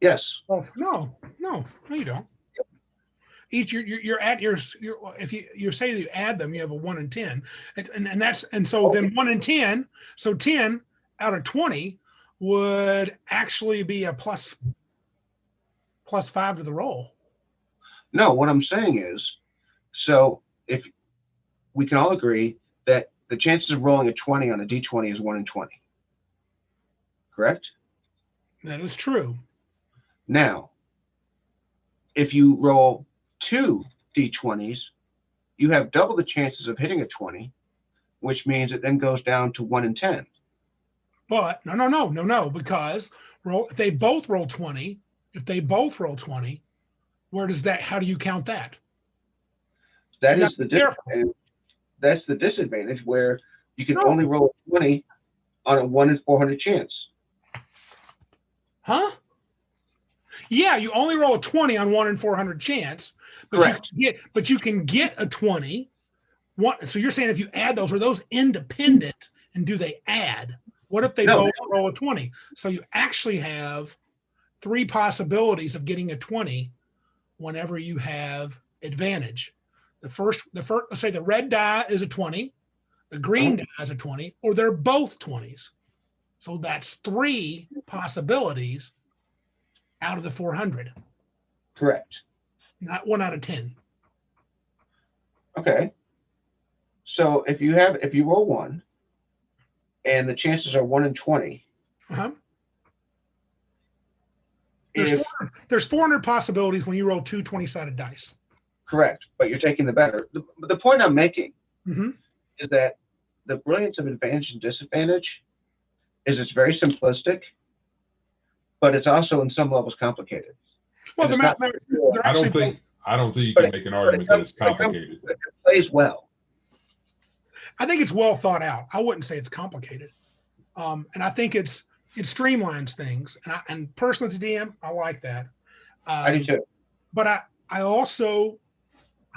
Yes.
Oh, no, you don't. Each you're at your if you say that you add them, you have a 1 in 10, and so then 1 in 10, so 10 out of 20 would actually be a plus 5 to the roll.
No, what I'm saying is, so if we can all agree that the chances of rolling a 20 on a D20 is 1 in 20, correct?
That is true.
Now, if you roll 2 D20s, you have double the chances of hitting a 20, which means it then goes down to 1 in 10.
But no, because if they both roll 20, where does that? How do you count that?
That is the disadvantage. That's the disadvantage where you can only roll a 20 on a 1 in 400 chance.
Huh? Yeah, you only roll a 20 on 1 in 400 chance, but
correct.
you can get a 20. So you're saying if you add those, are those independent, and do they add? What if they both roll a 20? So you actually have 3 possibilities of getting a 20 whenever you have advantage. The first, let's say the red die is a 20, the green die is a 20, or they're both 20s. So that's 3 possibilities out of the 400.
Correct.
Not 1 out of 10.
Okay. So if you roll 1 and the chances are 1 in 20.
Uh-huh. There's 400 possibilities when you roll 2 20-sided dice.
Correct, but you're taking the better. The point I'm making
mm-hmm.
is that the brilliance of advantage and disadvantage is it's very simplistic, but it's also in some levels complicated.
Well,
I don't think you can make an argument that it's complicated.
It plays well.
I think it's well thought out. I wouldn't say it's complicated, and I think it streamlines things. And personally, as a DM, I like that.
I do too.
But I also,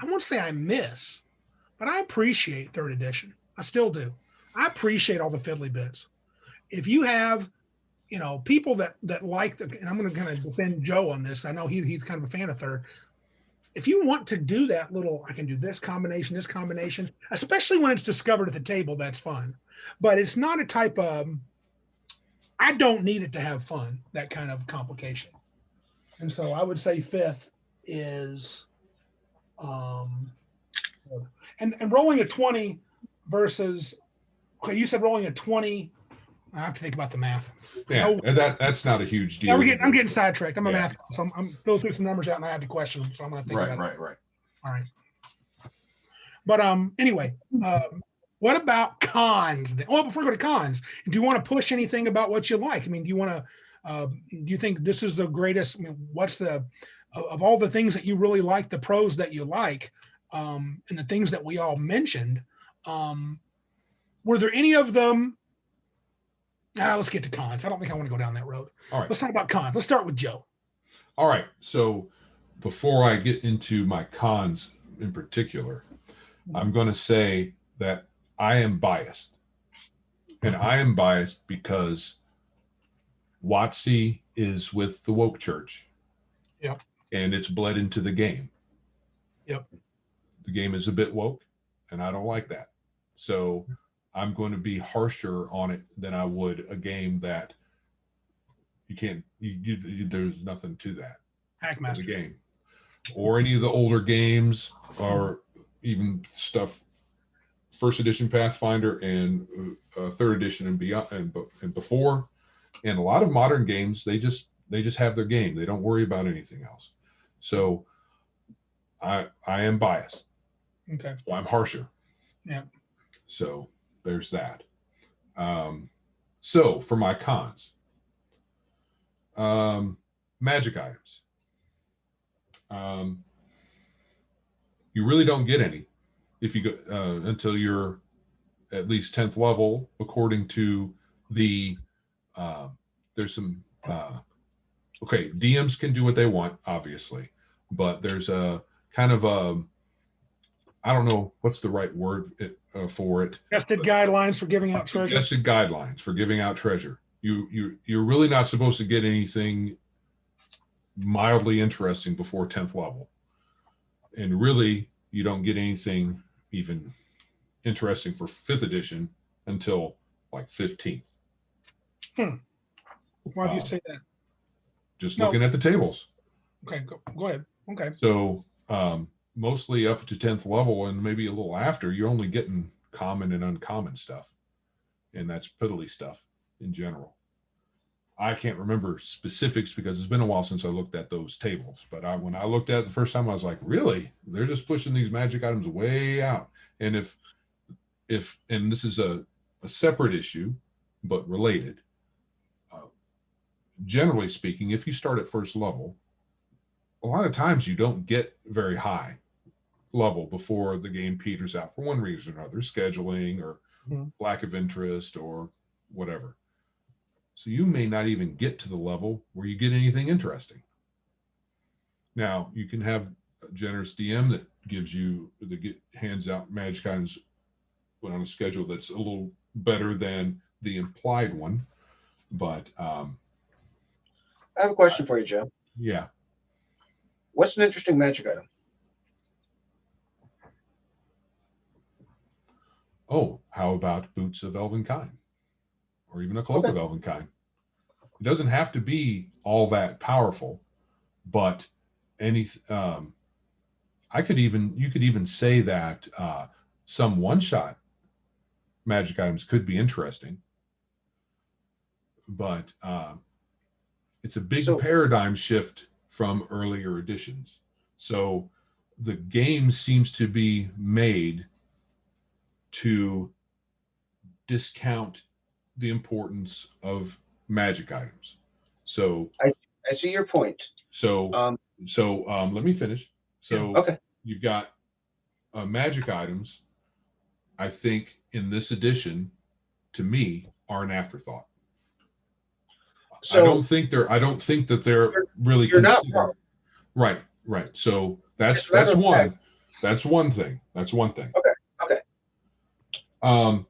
I won't say I miss, but I appreciate 3rd edition. I still do. I appreciate all the fiddly bits. If you have, people that like and I'm going to kind of defend Joe on this. I know he's kind of a fan of 3rd. If you want to do that little, I can do this combination, especially when it's discovered at the table, that's fun. But it's not a type of, I don't need it to have fun, that kind of complication. And so I would say 5th is, and rolling a 20 versus, okay, you said rolling a 20. I have to think about the math.
Yeah, and that's not a huge deal.
I'm getting sidetracked. I'm a math, so I'm filling through some numbers out, and I have to question them. So I'm going to think about it.
Right.
All right. But anyway, what about cons? Well, before we go to cons, do you want to push anything about what you like? I mean, do you want to? Do you think this is the greatest? I mean, what's the of all the things that you really like, the pros that you like, and the things that we all mentioned? Were there any of them? Let's get to cons. I don't think I want to go down that road.
All right.
Let's talk about cons. Let's start with Joe.
All right. So before I get into my cons in particular, I'm going to say that I am biased. And I am biased because WotC is with the woke church.
Yep.
And it's bled into the game.
Yep.
The game is a bit woke, and I don't like that. So I'm going to be harsher on it than I would a game that you can't, there's nothing to that.
Hackmaster.
The game. Or any of the older games, or even stuff, 1st edition Pathfinder and 3rd edition and beyond and before. And a lot of modern games, they just have their game. They don't worry about anything else. So I am biased.
Okay.
So I'm harsher.
Yeah.
So there's that. So for my cons, magic items. You really don't get any if you go until you're at least 10th level, according to the there's some okay, DMs can do what they want, obviously, but there's a kind of a, I don't know what's the right word for it.
Suggested guidelines for giving out treasure.
Suggested guidelines for giving out treasure. You're really not supposed to get anything mildly interesting before 10th level, and really you don't get anything even interesting for 5th edition until like 15th.
Why do you say that?
Just looking at the tables.
Okay, go ahead. Okay.
So mostly up to 10th level and maybe a little after, you're only getting common and uncommon stuff, and that's piddly stuff in general. I can't remember specifics because it's been a while since I looked at those tables, but when I looked at it the first time, I was like, really? They're just pushing these magic items way out. And and this is a separate issue, but related. Generally speaking, if you start at first level, a lot of times you don't get very high level before the game peters out for one reason or another, scheduling or lack of interest or whatever. So you may not even get to the level where you get anything interesting. Now, you can have a generous DM that hands out magic items on a schedule that's a little better than the implied one. But
I have a question for you, Joe.
Yeah.
What's an interesting magic item?
Oh, how about boots of Elvenkind? Or even a cloak of Elvenkind? It doesn't have to be all that powerful, but you could even say that some one-shot magic items could be interesting, but it's a big paradigm shift from earlier editions. So the game seems to be made to discount the importance of magic items. So
I see your point.
So let me finish. So you've got magic items, I think in this edition, to me, are an afterthought. So I don't think that they're really considered. Right. So that's one. That's one thing.
Okay.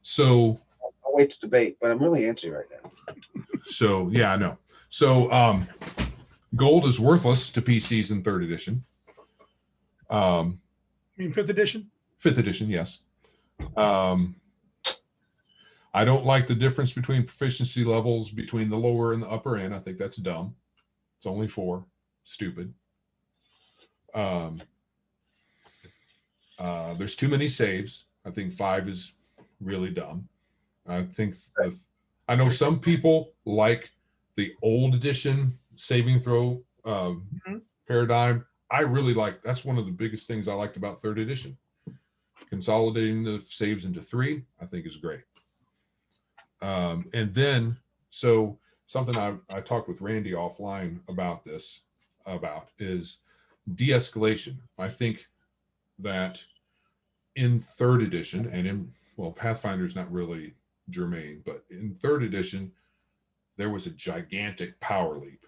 So
I'll wait to debate, but I'm really answering right now.
So yeah, I know. So gold is worthless to PCs in 3rd edition.
You mean 5th edition?
5th edition, yes. I don't like the difference between proficiency levels between the lower and the upper end. I think that's dumb. It's only 4. Stupid. There's too many saves. I think 5 is really dumb. I think I know some people like the old edition saving throw paradigm. I really like, that's one of the biggest things I liked about 3rd edition. Consolidating the saves into 3, I think is great. And then, so something I talked with Randy offline about is de-escalation. I think that in 3rd edition and Pathfinder's not really germane, but in 3rd edition, there was a gigantic power leap.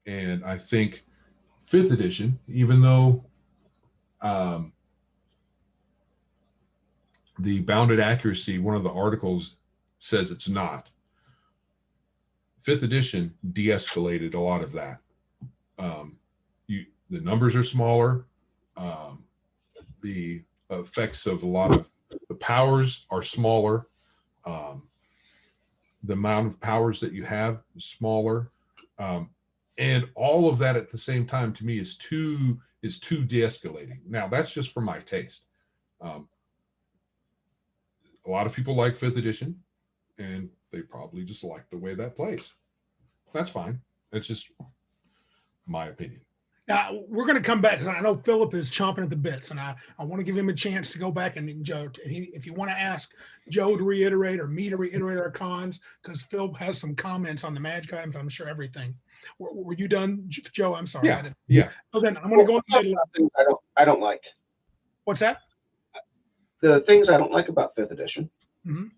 And I think 5th edition, even though the bounded accuracy, one of the articles says it's not, 5th edition de-escalated a lot of that. The numbers are smaller. The effects of a lot of the powers are smaller. The amount of powers that you have is smaller. And all of that at the same time, to me, is too de-escalating. Now, that's just for my taste. A lot of people like 5th edition, and they probably just like the way that plays. That's fine. It's just my opinion.
Now we're going to come back because I know Philip is chomping at the bits, and I want to give him a chance to go back and Joe. If you want to ask Joe to reiterate or me to reiterate our cons, because Phil has some comments on the magic items. I'm sure everything. Were you done, Joe? I'm sorry.
Yeah. Yeah.
So then I'm going to go.
I don't like.
What's that?
The things I don't like about 5th edition.
Mm-hmm.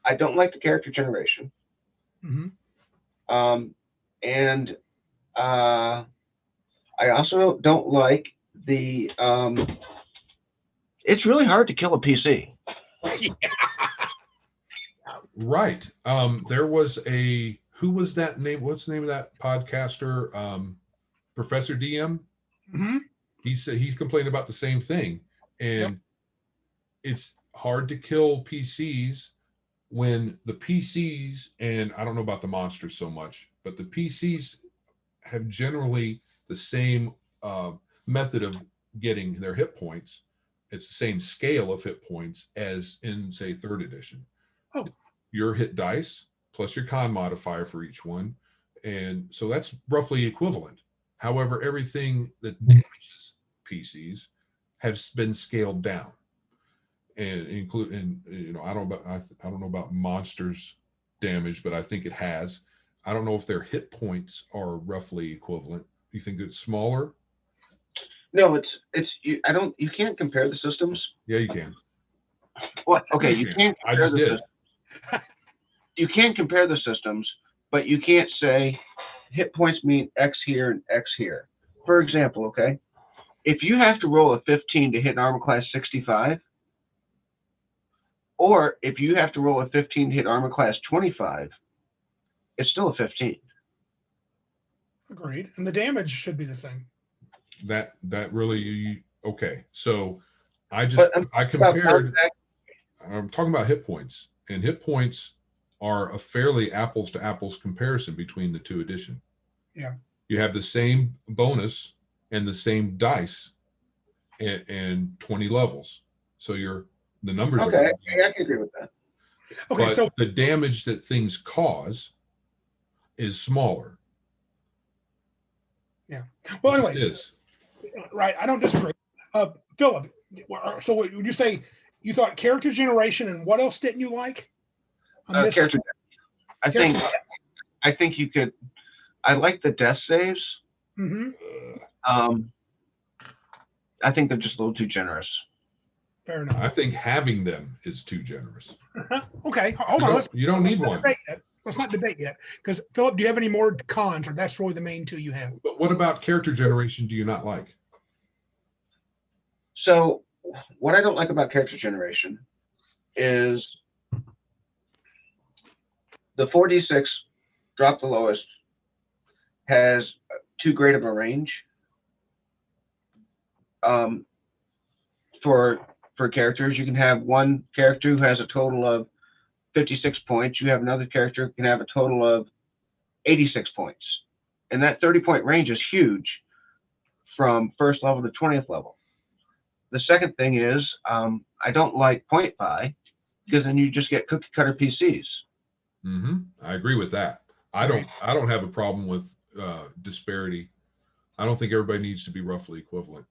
I don't like the character generation.
Mm-hmm.
And I also don't like the. It's really hard to kill a PC.
Right. There was who was that name? What's the name of that podcaster? Professor DM.
Mm-hmm.
He said he complained about the same thing, and it's hard to kill PCs when the PCs, and I don't know about the monsters so much, but the PCs have generally the same method of getting their hit points. It's the same scale of hit points as in, say, 3rd edition.
Oh.
Your hit dice plus your con modifier for each one. And so that's roughly equivalent. However, everything that damages PCs has been scaled down. And I don't know about monsters damage, but I think it has. I don't know if their hit points are roughly equivalent. Do you think it's smaller?
No, you can't compare the systems.
Yeah, you can.
Well, okay, you can't.
I just did.
You can't compare the systems, but you can't say hit points mean X here and X here. For example, okay, if you have to roll a 15 to hit an armor class 65, or if you have to roll a 15 to hit armor class 25, it's still a 15.
Agreed. And the damage should be the same.
That really, okay. So I compared, I'm talking about hit points, and hit points are a fairly apples to apples comparison between the 2 edition.
Yeah.
You have the same bonus and the same dice and 20 levels. So the numbers
okay, I can agree with that.
Okay,
but
so
the damage that things cause is smaller.
Yeah. Well, anyway, right. I don't disagree. Philip, so what would you say? You thought character generation, and what else didn't you like?
Character. I think you could. I like the death saves.
Mm-hmm.
I think they're just a little too generous.
Fair enough.
I think having them is too generous.
Okay, hold on.
You don't need one.
Let's not debate yet. Because Philip, do you have any more cons, or that's really the main 2 you have?
But what about character generation do you not like?
So what I don't like about character generation is the 4d6 drop the lowest has too great of a range for characters. You can have one character who has a total of 56 points. You have another character who can have a total of 86 points. And that 30-point range is huge from 1st level to 20th level. The second thing is I don't like point buy, because then you just get cookie cutter PCs.
Mm-hmm. I agree with that. I don't have a problem with disparity. I don't think everybody needs to be roughly equivalent.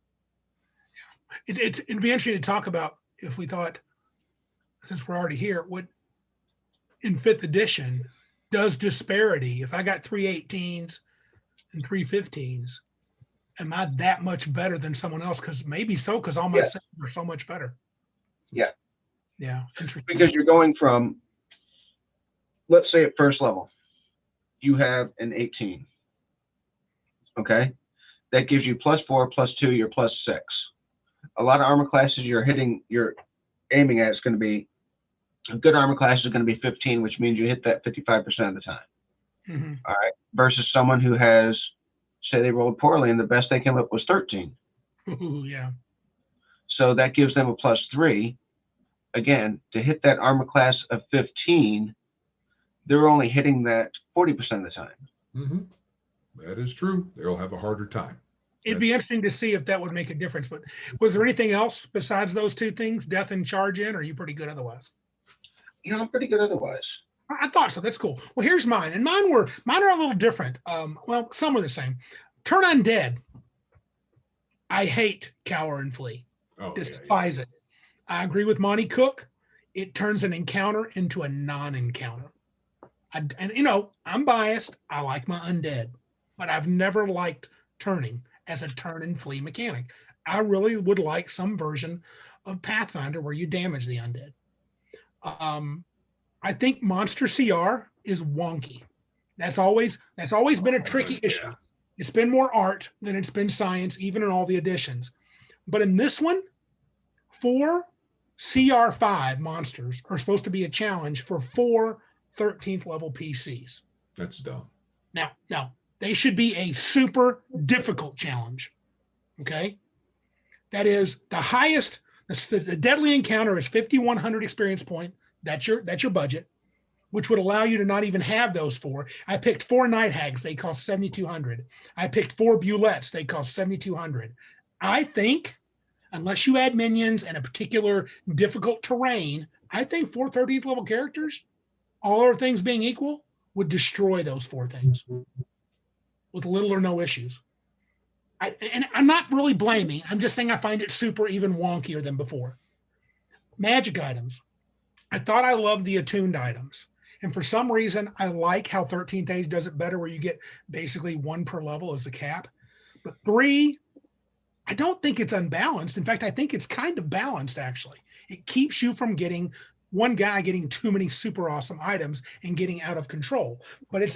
It'd be interesting to talk about if we thought, since we're already here, what in 5th edition does disparity. If I got 3 18s and 3 15s, am I that much better than someone else? Because maybe so, because all my sets are so much better.
Yeah.
Yeah. Interesting.
Because you're going from, let's say at 1st level, you have an 18. Okay. That gives you +4, +2, you're +6. A lot of armor classes you're aiming at is going to be, a good armor class is going to be 15, which means you hit that 55% of the time.
Mm-hmm.
All right. Versus someone who has, say they rolled poorly and the best they came up was 13.
Ooh, yeah.
So that gives them a +3. Again, to hit that armor class of 15, they're only hitting that 40% of the time.
Mm-hmm. That is true. They'll have a harder time.
It'd be interesting to see if that would make a difference. But was there anything else besides those 2 things, death and charge in, or are you pretty good otherwise?
I'm pretty good otherwise.
I thought so. That's cool. Well, here's mine. And mine are a little different. Well, some are the same. Turn undead. I hate cower and flee.
Oh,
Despise it. I agree with Monty Cook. It turns an encounter into a non-encounter. And you know, I'm biased. I like my undead, but I've never liked turning as a turn and flee mechanic. I really would like some version of Pathfinder where you damage the undead. I think monster CR is wonky. That's always been a tricky issue. It's been more art than it's been science, even in all the editions. But in this one, 4 CR5 monsters are supposed to be a challenge for 4 13th level PCs.
That's dumb.
Now, they should be a super difficult challenge. Okay? That is the highest. The deadly encounter is 5,100 experience point. That's your budget, which would allow you to not even have those 4. I picked 4 night hags. They cost 7,200. I picked 4 bulettes. They cost 7,200. I think, unless you add minions and a particular difficult terrain, I think 4 13th level characters, all other things being equal, would destroy those 4 things with little or no issues. And I'm not really blaming. I'm just saying I find it super even wonkier than before. Magic items. I thought I loved the attuned items. And for some reason, I like how 13th Age does it better, where you get basically 1 per level as a cap. But 3, I don't think it's unbalanced. In fact, I think it's kind of balanced, actually. It keeps you from getting one guy getting too many super awesome items and getting out of control. But it's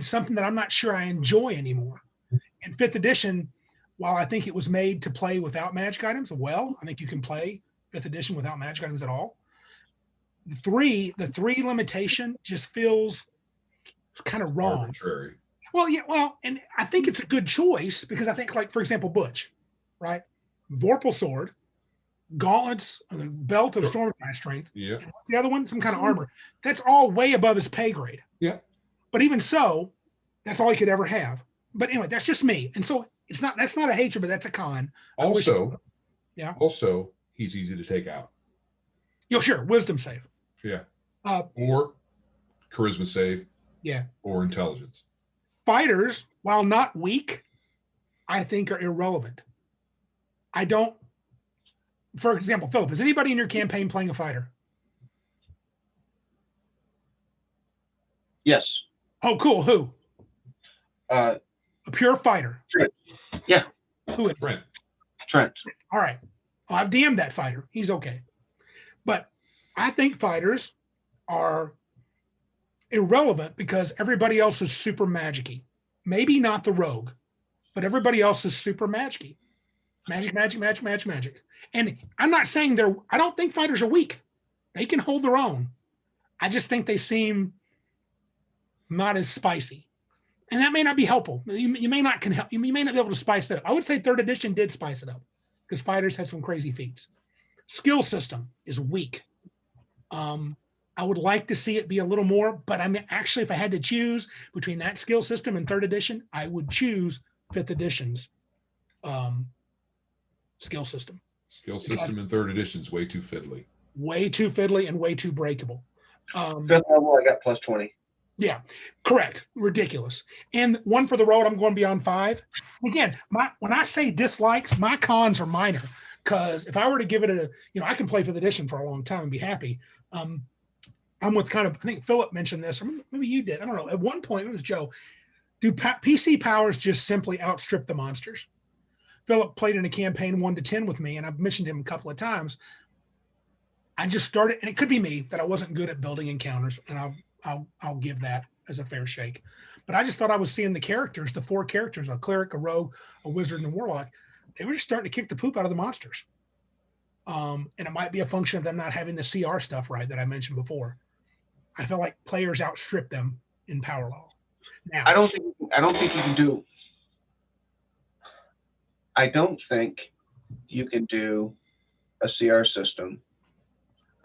something that I'm not sure I enjoy anymore. In 5th edition, while I think it was made to play without magic items, well, I think you can play 5th edition without magic items at all. The 3 limitation just feels kind of wrong.
Arbitrary.
Well, and I think it's a good choice because I think, like, for example, Butch, right? Vorpal sword, gauntlets, the belt of storm strength.
Yeah.
And what's the other one? Some kind of armor. That's all way above his pay grade.
Yeah.
But even so, that's all he could ever have. But anyway, that's just me. And so that's not a hatred, but that's a con.
Also,
Also,
he's easy to take out.
Sure. Wisdom save.
Yeah. Or charisma save.
Yeah.
Or intelligence.
Fighters, while not weak, I think are irrelevant. I don't. For example, Philip, is anybody in your campaign playing a fighter?
Yes.
Oh, cool. Who? A pure fighter.
Trent. Yeah.
Who is?
Trent.
All right. Well, I've DM'd that fighter. He's okay. But I think fighters are irrelevant because everybody else is super magic-y. Maybe not the rogue, but everybody else is super magic-y. Magic. And I'm not saying I don't think fighters are weak. They can hold their own. I just think they seem not as spicy. And that may not be helpful. You may not be able to spice that up. I would say 3rd edition did spice it up because fighters had some crazy feats. Skill system is weak. I would like to see it be a little more, but I mean, actually, if I had to choose between that skill system and 3rd edition, I would choose 5th edition's skill system.
Skill system in 3rd edition is way too fiddly.
Way too fiddly and way too breakable.
5th level, I got plus 20.
Yeah, correct. Ridiculous. And 1 for the road, I'm going beyond 5. Again, when I say dislikes, my cons are minor. Because if I were to give it I can play 5th edition for a long time and be happy. I'm with I think Philip mentioned this, or maybe you did. I don't know. At one point, it was Joe. Do PC powers just simply outstrip the monsters? Philip played in a campaign 1 to 10 with me, and I've mentioned him a couple of times. I just started, and it could be me that I wasn't good at building encounters, and I'll give that as a fair shake. But I just thought I was seeing the characters, the 4 characters, a cleric, a rogue, a wizard, and a warlock. They were just starting to kick the poop out of the monsters. And it might be a function of them not having the CR stuff right that I mentioned before. I feel like players outstrip them in power law. Now,
I don't think you can do. I don't think you can do a CR system.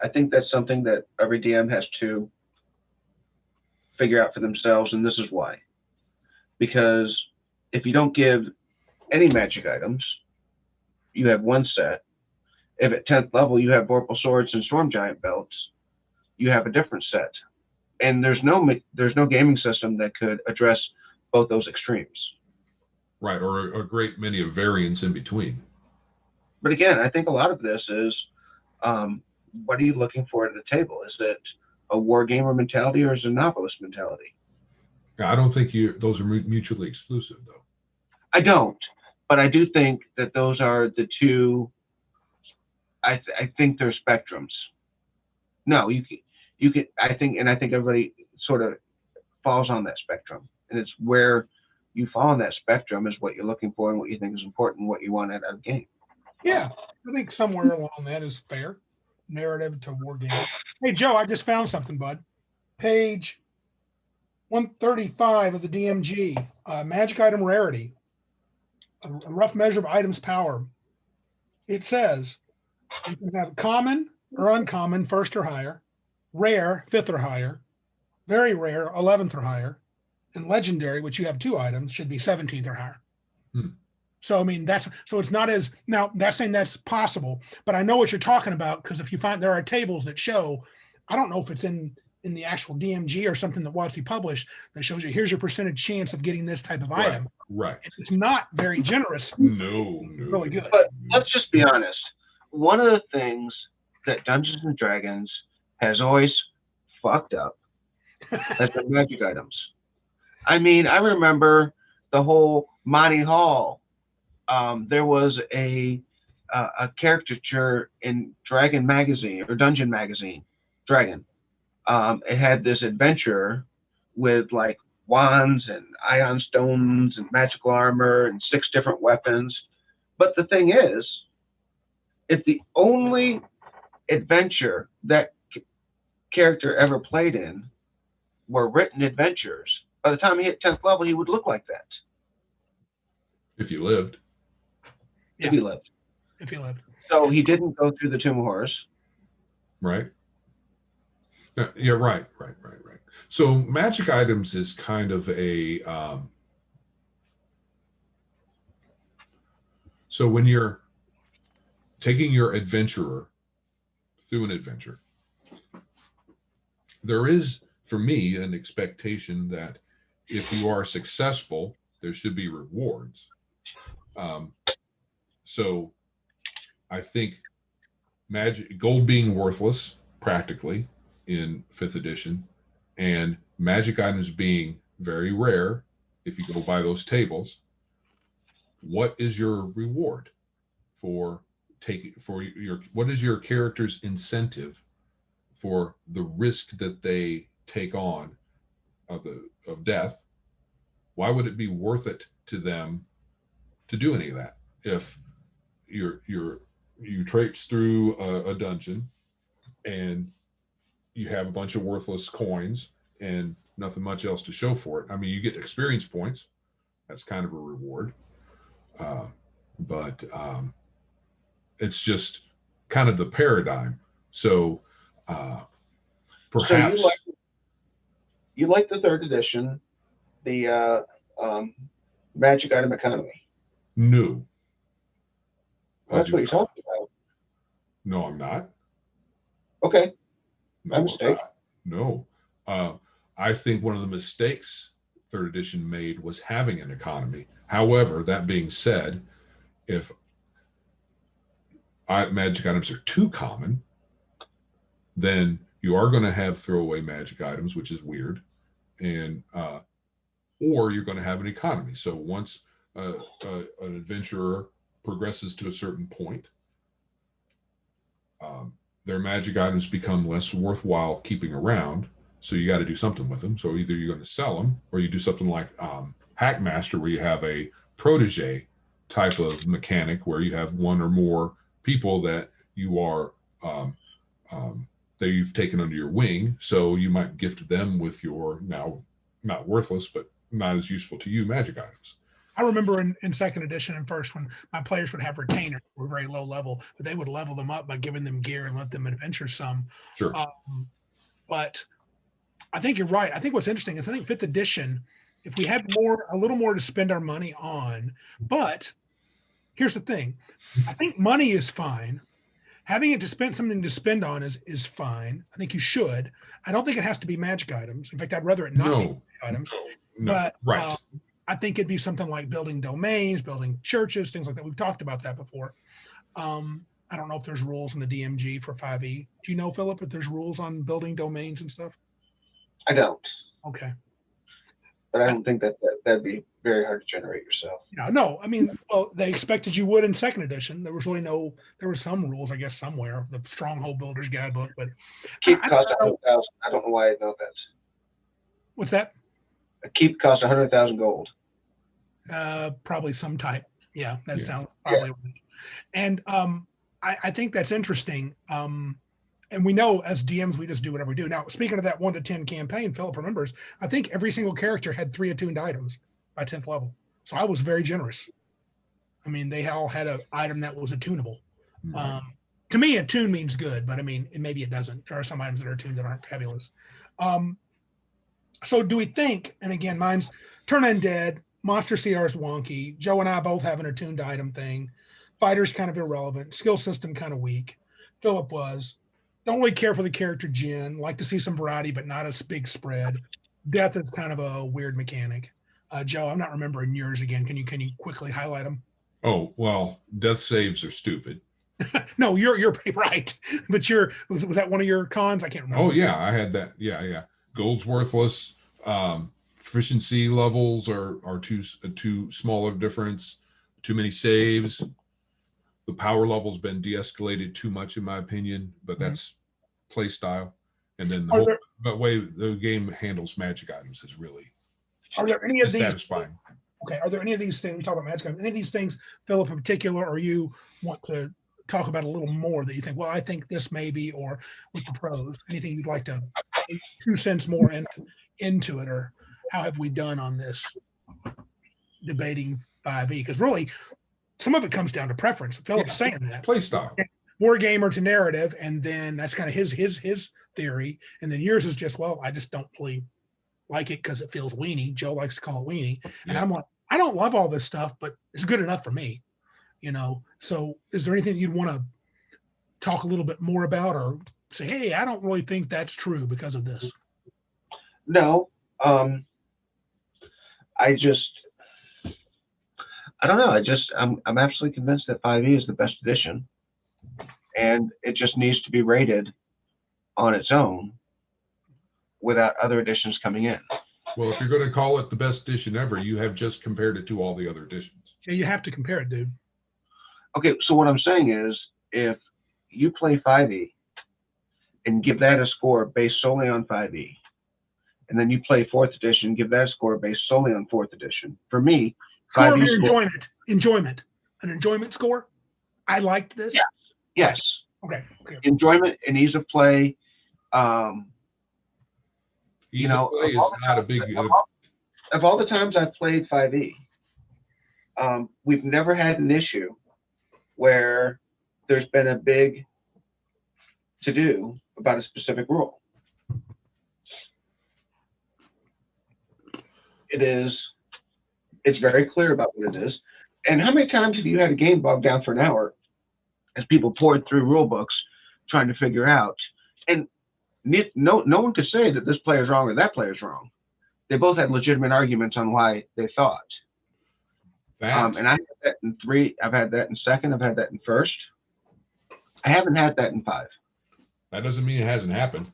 I think that's something that every DM has to figure out for themselves, and this is why. Because if you don't give any magic items, you have 1 set. If at 10th level you have Vorpal swords and Storm Giant belts, you have a different set. And there's no gaming system that could address both those extremes.
Right, or a great many of variants in between.
But again, I think a lot of this is, what are you looking for at the table? Is it a wargamer mentality or is it a novelist mentality?
I don't think those are mutually exclusive, though.
I don't, but I do think that those are the two. I think they're spectrums. No, you can. I think everybody sort of falls on that spectrum, and it's where you fall on that spectrum is what you're looking for and what you think is important, and what you want out of the game.
Yeah, I think somewhere along that is fair. Narrative to wargaming. Hey, Joe, I just found something, bud. Page 135 of the DMG, magic item rarity, a rough measure of items power. It says you can have common or uncommon, 1st or higher, rare, 5th or higher, very rare, 11th or higher, and legendary, which you have 2 items, should be 17th or higher. So, I mean, so it's not as, now that's saying that's possible, but I know what you're talking about, because if you find there are tables that show, I don't know if it's in the actual DMG or something that WotC published that shows you here's your percentage chance of getting this type of item.
Right.
It's not very generous.
No.
Really good.
But let's just be honest. One of the things that Dungeons and Dragons has always fucked up as the magic items. I mean, I remember the whole Monty Hall. There was a caricature in Dragon magazine or Dungeon magazine, Dragon. It had this adventure with like wands and ion stones and magical armor and 6 different weapons. But the thing is, if the only adventure that character ever played in were written adventures, by the time he hit 10th level, he would look like that.
If you lived.
If he lived.
If he lived.
So he didn't go through the Tomb of Horrors.
Right. Yeah, right. So magic items is kind of a, so when you're taking your adventurer through an adventure, there is, for me, an expectation that if you are successful, there should be rewards. So I think gold being worthless practically in 5th edition, and magic items being very rare if you go by those tables, what is your reward for what is your character's incentive for the risk that they take on of death? Why would it be worth it to them to do any of that? If you traipse through a dungeon and you have a bunch of worthless coins and nothing much else to show for it. I mean, you get experience points. That's kind of a reward. But it's just kind of the paradigm. So perhaps.
So you like the 3rd edition, the magic item economy?
No.
Well, that's what you're talking about.
No, I'm not.
Okay.
No,
My mistake.
No. I think one of the mistakes 3rd edition made was having an economy. However, that being said, if magic items are too common, then you are going to have throwaway magic items, which is weird, and or you're going to have an economy. So once an adventurer progresses to a certain point, their magic items become less worthwhile keeping around. So you got to do something with them. So either you're going to sell them, or you do something like Hackmaster, where you have a protege type of mechanic where you have one or more people that you are that you've taken under your wing. So you might gift them with your now not worthless, but not as useful to you magic items.
I remember in 2nd edition and 1st, when my players would have retainers, were very low level, but they would level them up by giving them gear and let them adventure some.
Sure.
But I think you're right. I think what's interesting is I think 5th edition, if we had a little more to spend our money on, but here's the thing. I think money is fine. Having it to spend something to spend on is fine. I think you should. I don't think it has to be magic items. In fact, I'd rather it not be magic items.
No,
but
right.
I think it'd be something like building domains, building churches, things like that. We've talked about that before. I don't know if there's rules in the DMG for 5e. Do you know, Philip, if there's rules on building domains and stuff?
I don't.
Okay.
But I don't think that'd be very hard to generate yourself.
No. I mean, well, they expected you would in second edition. There was really there were some rules, I guess, somewhere, the Stronghold Builder's Guidebook, but
Keep cost 100,000. I don't know why I know that.
What's that?
A keep cost 100,000 gold.
Probably some type. Yeah, that sounds probably right. And I think that's interesting. And we know as DMs, we just do whatever we do. Now, speaking of that 1 to 10 campaign, Philip remembers, I think every single character had 3 attuned items by 10th level. So I was very generous. I mean, they all had an item that was attunable. To me, attune means good, but I mean, maybe it doesn't. There are some items that are attuned that aren't fabulous. So do we think, and again, mine's Turn Undead, Monster CR is wonky. Joe and I both have an attuned item thing. Fighter's kind of irrelevant. Skill system kind of weak. Philip was. Don't really care for the character Jin. Like to see some variety, but not a big spread. Death is kind of a weird mechanic. Joe, I'm not remembering yours again. Can you quickly highlight them?
Oh, well, death saves are stupid.
No, you're right. But was that one of your cons? I can't remember.
Oh yeah, I had that. Yeah. Gold's worthless. Proficiency levels are too small of difference. Too many saves. The power level's been de-escalated too much, in my opinion, but that's play style. And then the way the game handles magic items is really satisfying.
Okay, are there any of these things, talk about magic items, any of these things, Philip, in particular, or you want to talk about a little more that you think, well, I think this may be, or with the pros, anything you'd like to 2 cents more into it, or how have we done on this debating 5e? Because really, some of it comes down to preference. Philip's saying that.
Play style.
War gamer to narrative, and then that's kind of his theory. And then yours is just, well, I just don't really like it because it feels weenie. Joe likes to call it weenie. And I'm like, I don't love all this stuff, but it's good enough for me. So is there anything you'd want to talk a little bit more about, or say, hey, I don't really think that's true because of this?
No. I don't know. I'm absolutely convinced that 5e is the best edition, and it just needs to be rated on its own without other editions coming in.
Well, if you're going to call it the best edition ever, you have just compared it to all the other editions.
Yeah, you have to compare it, dude.
Okay, so what I'm saying is, if you play 5e and give that a score based solely on 5e, and then you play 4th edition, give that a score based solely on 4th edition, for me,
score of your enjoyment, an enjoyment score. I liked this.
Yeah. Yes.
Okay.
Enjoyment and ease of play.
Ease of play is not a big.
Of all the times I've played 5e, we've never had an issue where there's been a big to-do about a specific rule. It's very clear about what it is. And how many times have you had a game bogged down for an hour as people poured through rule books trying to figure out? And no one could say that this player's wrong or that player's wrong. They both had legitimate arguments on why they thought. And I had that in 3. I've had that in 2nd. I've had that in 1st. I haven't had that in 5.
That doesn't mean it hasn't happened.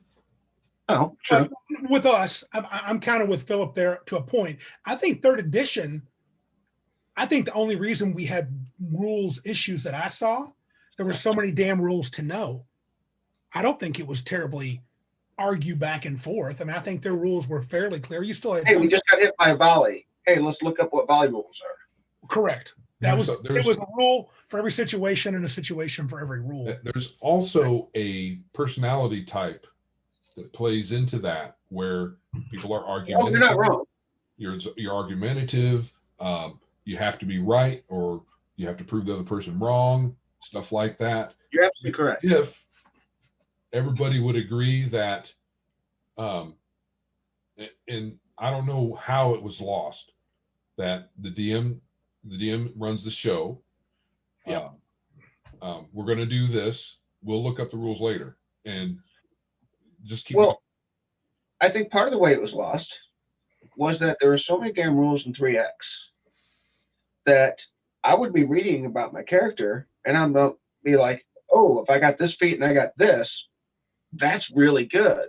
Oh, true.
With us, I'm kind of with Philip there to a point. I think 3rd edition, I think the only reason we had rules issues that I saw, there were so many damn rules to know. I don't think it was terribly argue back and forth. I mean, I think their rules were fairly clear. You still had
we just got hit by a volley. Hey, let's look up what volley rules are.
Correct. It was a rule for every situation and a situation for every rule.
There's also a personality type that plays into that, where people are argumentative.
You're not wrong.
You're argumentative. You have to be right, or you have to prove the other person wrong. Stuff like that.
You're absolutely correct.
If everybody would agree that, and I don't know how it was lost, that the DM runs the show.
Yeah.
We're going to do this. We'll look up the rules later, and just keep.
Well, I think part of the way it was lost was that there were so many damn rules in 3X that I would be reading about my character and I'm going to be like, oh, if I got this feat and I got this, that's really good.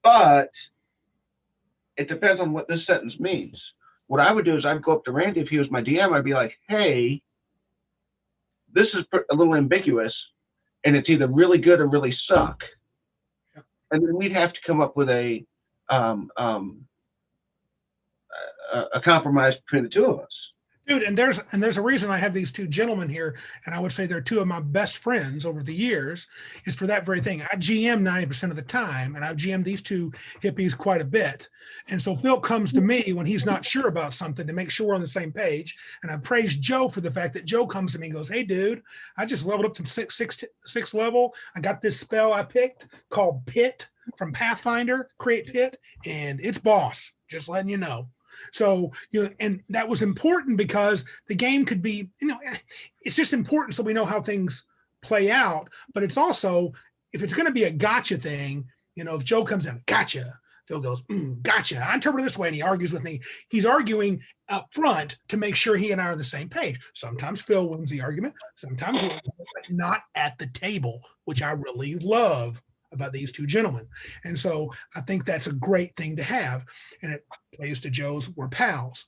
But it depends on what this sentence means. What I would do is I'd go up to Randy if he was my DM. I'd be like, hey, this is a little ambiguous, and it's either really good or really suck. And then we'd have to come up with a compromise between the two of us.
Dude, and there's a reason I have these two gentlemen here, and I would say they're two of my best friends over the years, is for that very thing. I GM 90% of the time, and I've GM'd these two hippies quite a bit. And so Phil comes to me when he's not sure about something to make sure we're on the same page. And I praise Joe for the fact that Joe comes to me and goes, hey, dude, I just leveled up to sixth level. I got this spell I picked called Pit from Pathfinder, create Pit, and it's boss, just letting you know. So, and that was important because the game could be, it's just important so we know how things play out. But it's also, if it's going to be a gotcha thing, if Joe comes in, gotcha, Phil goes, gotcha. I interpret it this way, and he argues with me. He's arguing up front to make sure he and I are on the same page. Sometimes Phil wins the argument, sometimes not at the table, which I really love about these two gentlemen. And so I think that's a great thing to have. And it plays to Joe's, we're pals.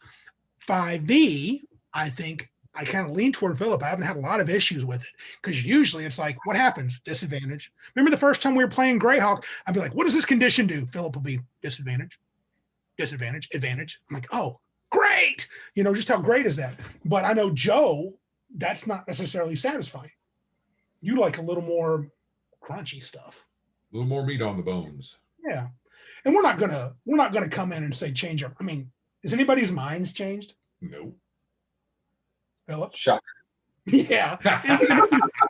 5e, I think I kind of lean toward Philip. I haven't had a lot of issues with it because usually it's like, what happens? Disadvantage. Remember the first time we were playing Greyhawk, I'd be like, what does this condition do? Philip will be disadvantage, disadvantage, advantage. I'm like, oh, great. Just how great is that? But I know Joe, that's not necessarily satisfying. You like a little more crunchy stuff.
A little more meat on the bones.
Yeah. And we're not gonna come in and say change up. I mean, is anybody's minds changed?
No.
Philip?
Shocker.
Yeah.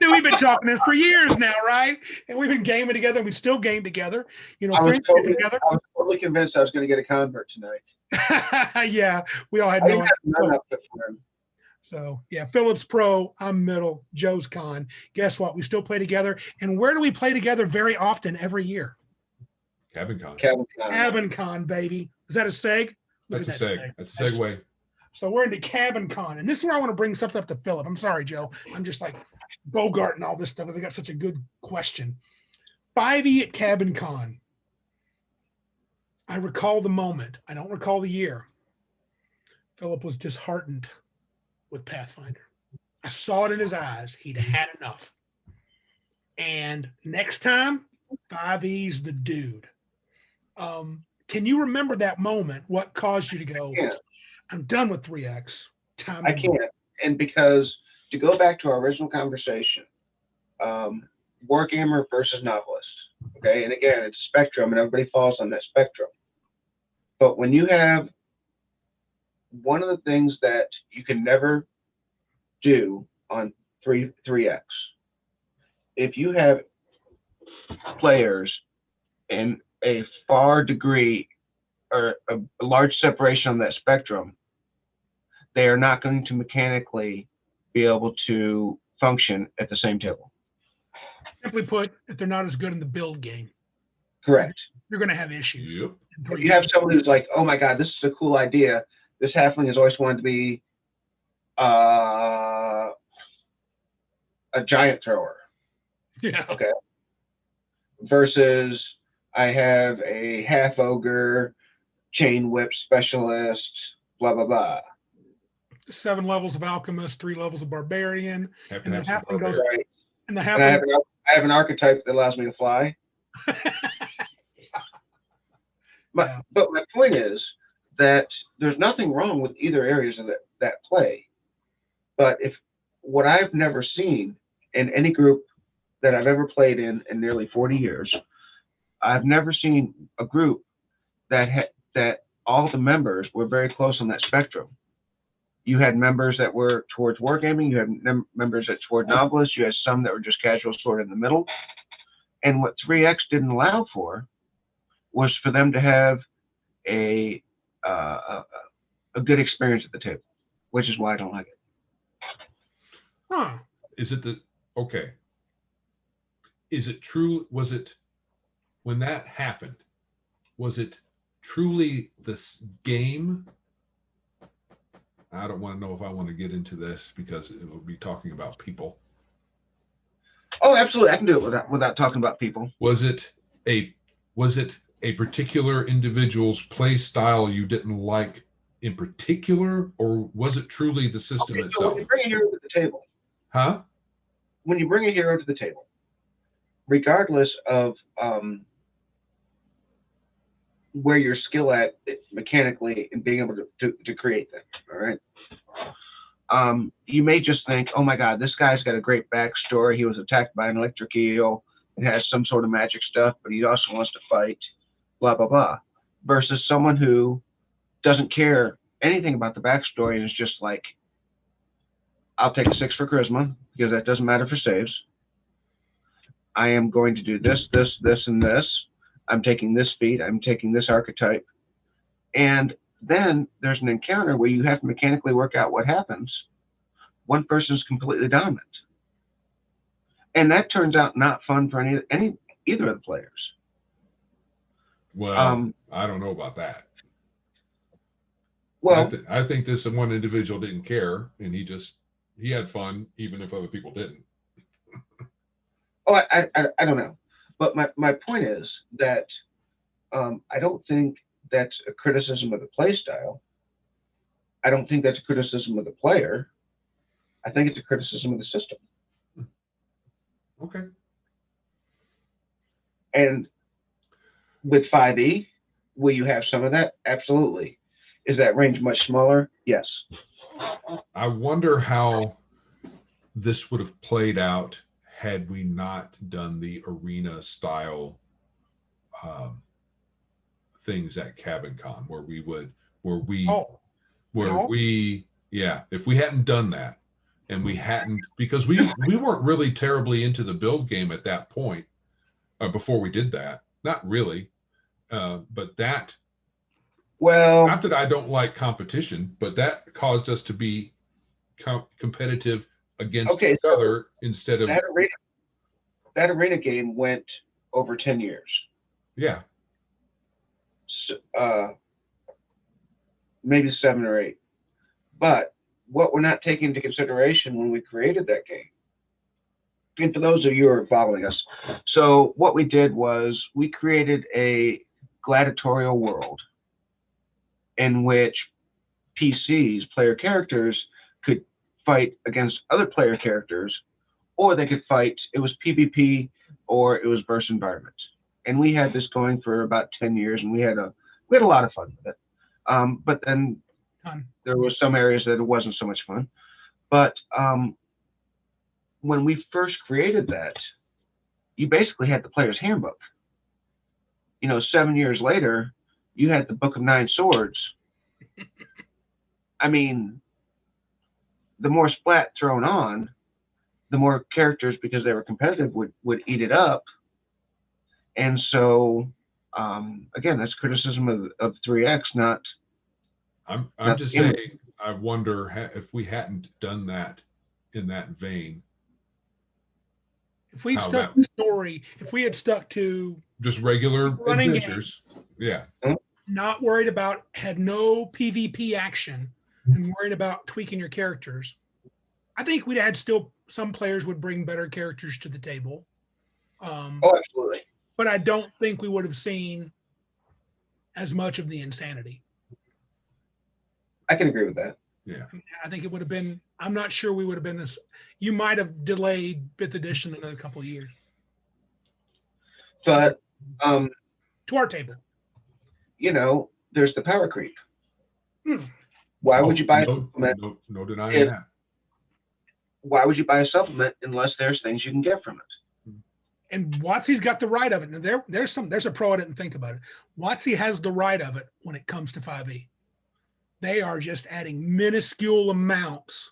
We've been talking this for years now, right? And we've been gaming together, and we still game together.
I was totally convinced I was going to get a convert tonight.
Yeah, we all had So yeah, Philip's pro, I'm middle, Joe's con. Guess what? We still play together. And where do we play together very often every year?
Cabin Con.
Cabin Con, baby. Is that a seg?
That's a seg. That's a segue.
So we're into Cabin Con. And this is where I want to bring something up to Philip. I'm sorry, Joe. I'm just like bogarting all this stuff. They got such a good question. 5e at Cabin Con. I recall the moment. I don't recall the year. Philip was disheartened with Pathfinder. I saw it in his eyes. He'd had enough. And next time, 5e's the dude. Can you remember that moment? What caused you to go, I'm done with 3X.
I can't. And because to go back to our original conversation, wargamer versus novelist. Okay. And again, it's a spectrum and everybody falls on that spectrum. But when you have one of the things that you can never do on 3X, if you have players in a far degree or a large separation on that spectrum, they are not going to mechanically be able to function at the same table.
Simply put, if they're not as good in the build game.
Correct.
You're going to have issues.
Yep.
If you have someone who's like, oh my God, this is a cool idea. This halfling has always wanted to be a giant thrower.
Yeah.
Okay. Versus I have a half ogre, chain whip specialist, blah, blah, blah.
7 levels of alchemist, 3 levels of barbarian.
Have
And the
to have some
halfling goes,
barbarian.
and the
And I
halfling.
have an archetype that allows me to fly. But my point is that there's nothing wrong with either areas of that play. But if what I've never seen in any group that I've ever played in nearly 40 years, I've never seen a group that all the members were very close on that spectrum. You had members that were towards wargaming, you had members that toward novelists, you had some that were just casual, sort of in the middle. And what 3X didn't allow for was for them to have a good experience at the table, which is why I don't like it.
Huh.
Is it okay? Is it true? Was it when that happened? Was it truly this game? I don't want to know if I want to get into this because it will be talking about people.
Oh, absolutely. I can do it without talking about people.
Was it a particular individual's play style you didn't like in particular, or was it truly the system
Okay, so
itself?
when you bring a hero to the table,
Huh?
When you bring a hero to the table, regardless of where you're skill at mechanically and being able to create them, all right? You may just think, oh my God, this guy's got a great backstory. He was attacked by an electric eel and has some sort of magic stuff, but he also wants to fight, blah, blah, blah. Versus someone who doesn't care anything about the backstory and is just like, I'll take a 6 for charisma because that doesn't matter for saves. I am going to do this, this, this, and this. I'm taking this feat. I'm taking this archetype. And then there's an encounter where you have to mechanically work out what happens. One person's completely dominant. And that turns out not fun for either of the players.
Well, I don't know about that.
Well,
I think this one individual didn't care, and he had fun even if other people didn't.
Oh, I don't know. But my point is that I don't think that's a criticism of the play style. I don't think that's a criticism of the player. I think it's a criticism of the system.
Okay.
And with 5e, will you have some of that? Absolutely. Is that range much smaller? Yes.
I wonder how this would have played out had we not done the arena style things at Cabin Con, if we hadn't done that, and we hadn't, because we weren't really terribly into the build game at that point, before we did that, not really, but that,
well,
not that I don't like competition, but that caused us to be competitive against each other instead of
that arena game went over 10 years.
Yeah.
So, maybe 7 or 8. But what we're not taking into consideration when we created that game, and for those of you who are following us, so what we did was we created a gladiatorial world in which PCs, player characters, could fight against other player characters, or they could fight, it was PvP or it was burst environment. And we had this going for about 10 years, and we had a lot of fun with it. But then there were some areas that it wasn't so much fun. But when we first created that, you basically had the Players Handbook. 7 years later, you had the Book of 9 Swords. I mean, the more splat thrown on, the more characters, because they were competitive, would eat it up. And so, again, that's criticism of 3X, not.
I'm just saying, I wonder if we hadn't done that in that vein.
If we'd stuck to the story, if we had stuck to
just regular adventures, yeah.
Not worried about, had no PvP action and worried about tweaking your characters, I think we'd had still, some players would bring better characters to the table.
Oh, absolutely.
But I don't think we would have seen as much of the insanity.
I can agree with that.
Yeah.
I think it would have been, I'm not sure we would have been you might have delayed 5th edition another couple of years.
But
to our table.
There's the power creep. Why would you buy a supplement?
No denying that.
Why would you buy a supplement unless there's things you can get from it?
And WotC's got the right of it. Now there's a pro I didn't think about it. WotC has the right of it when it comes to 5e. They are just adding minuscule amounts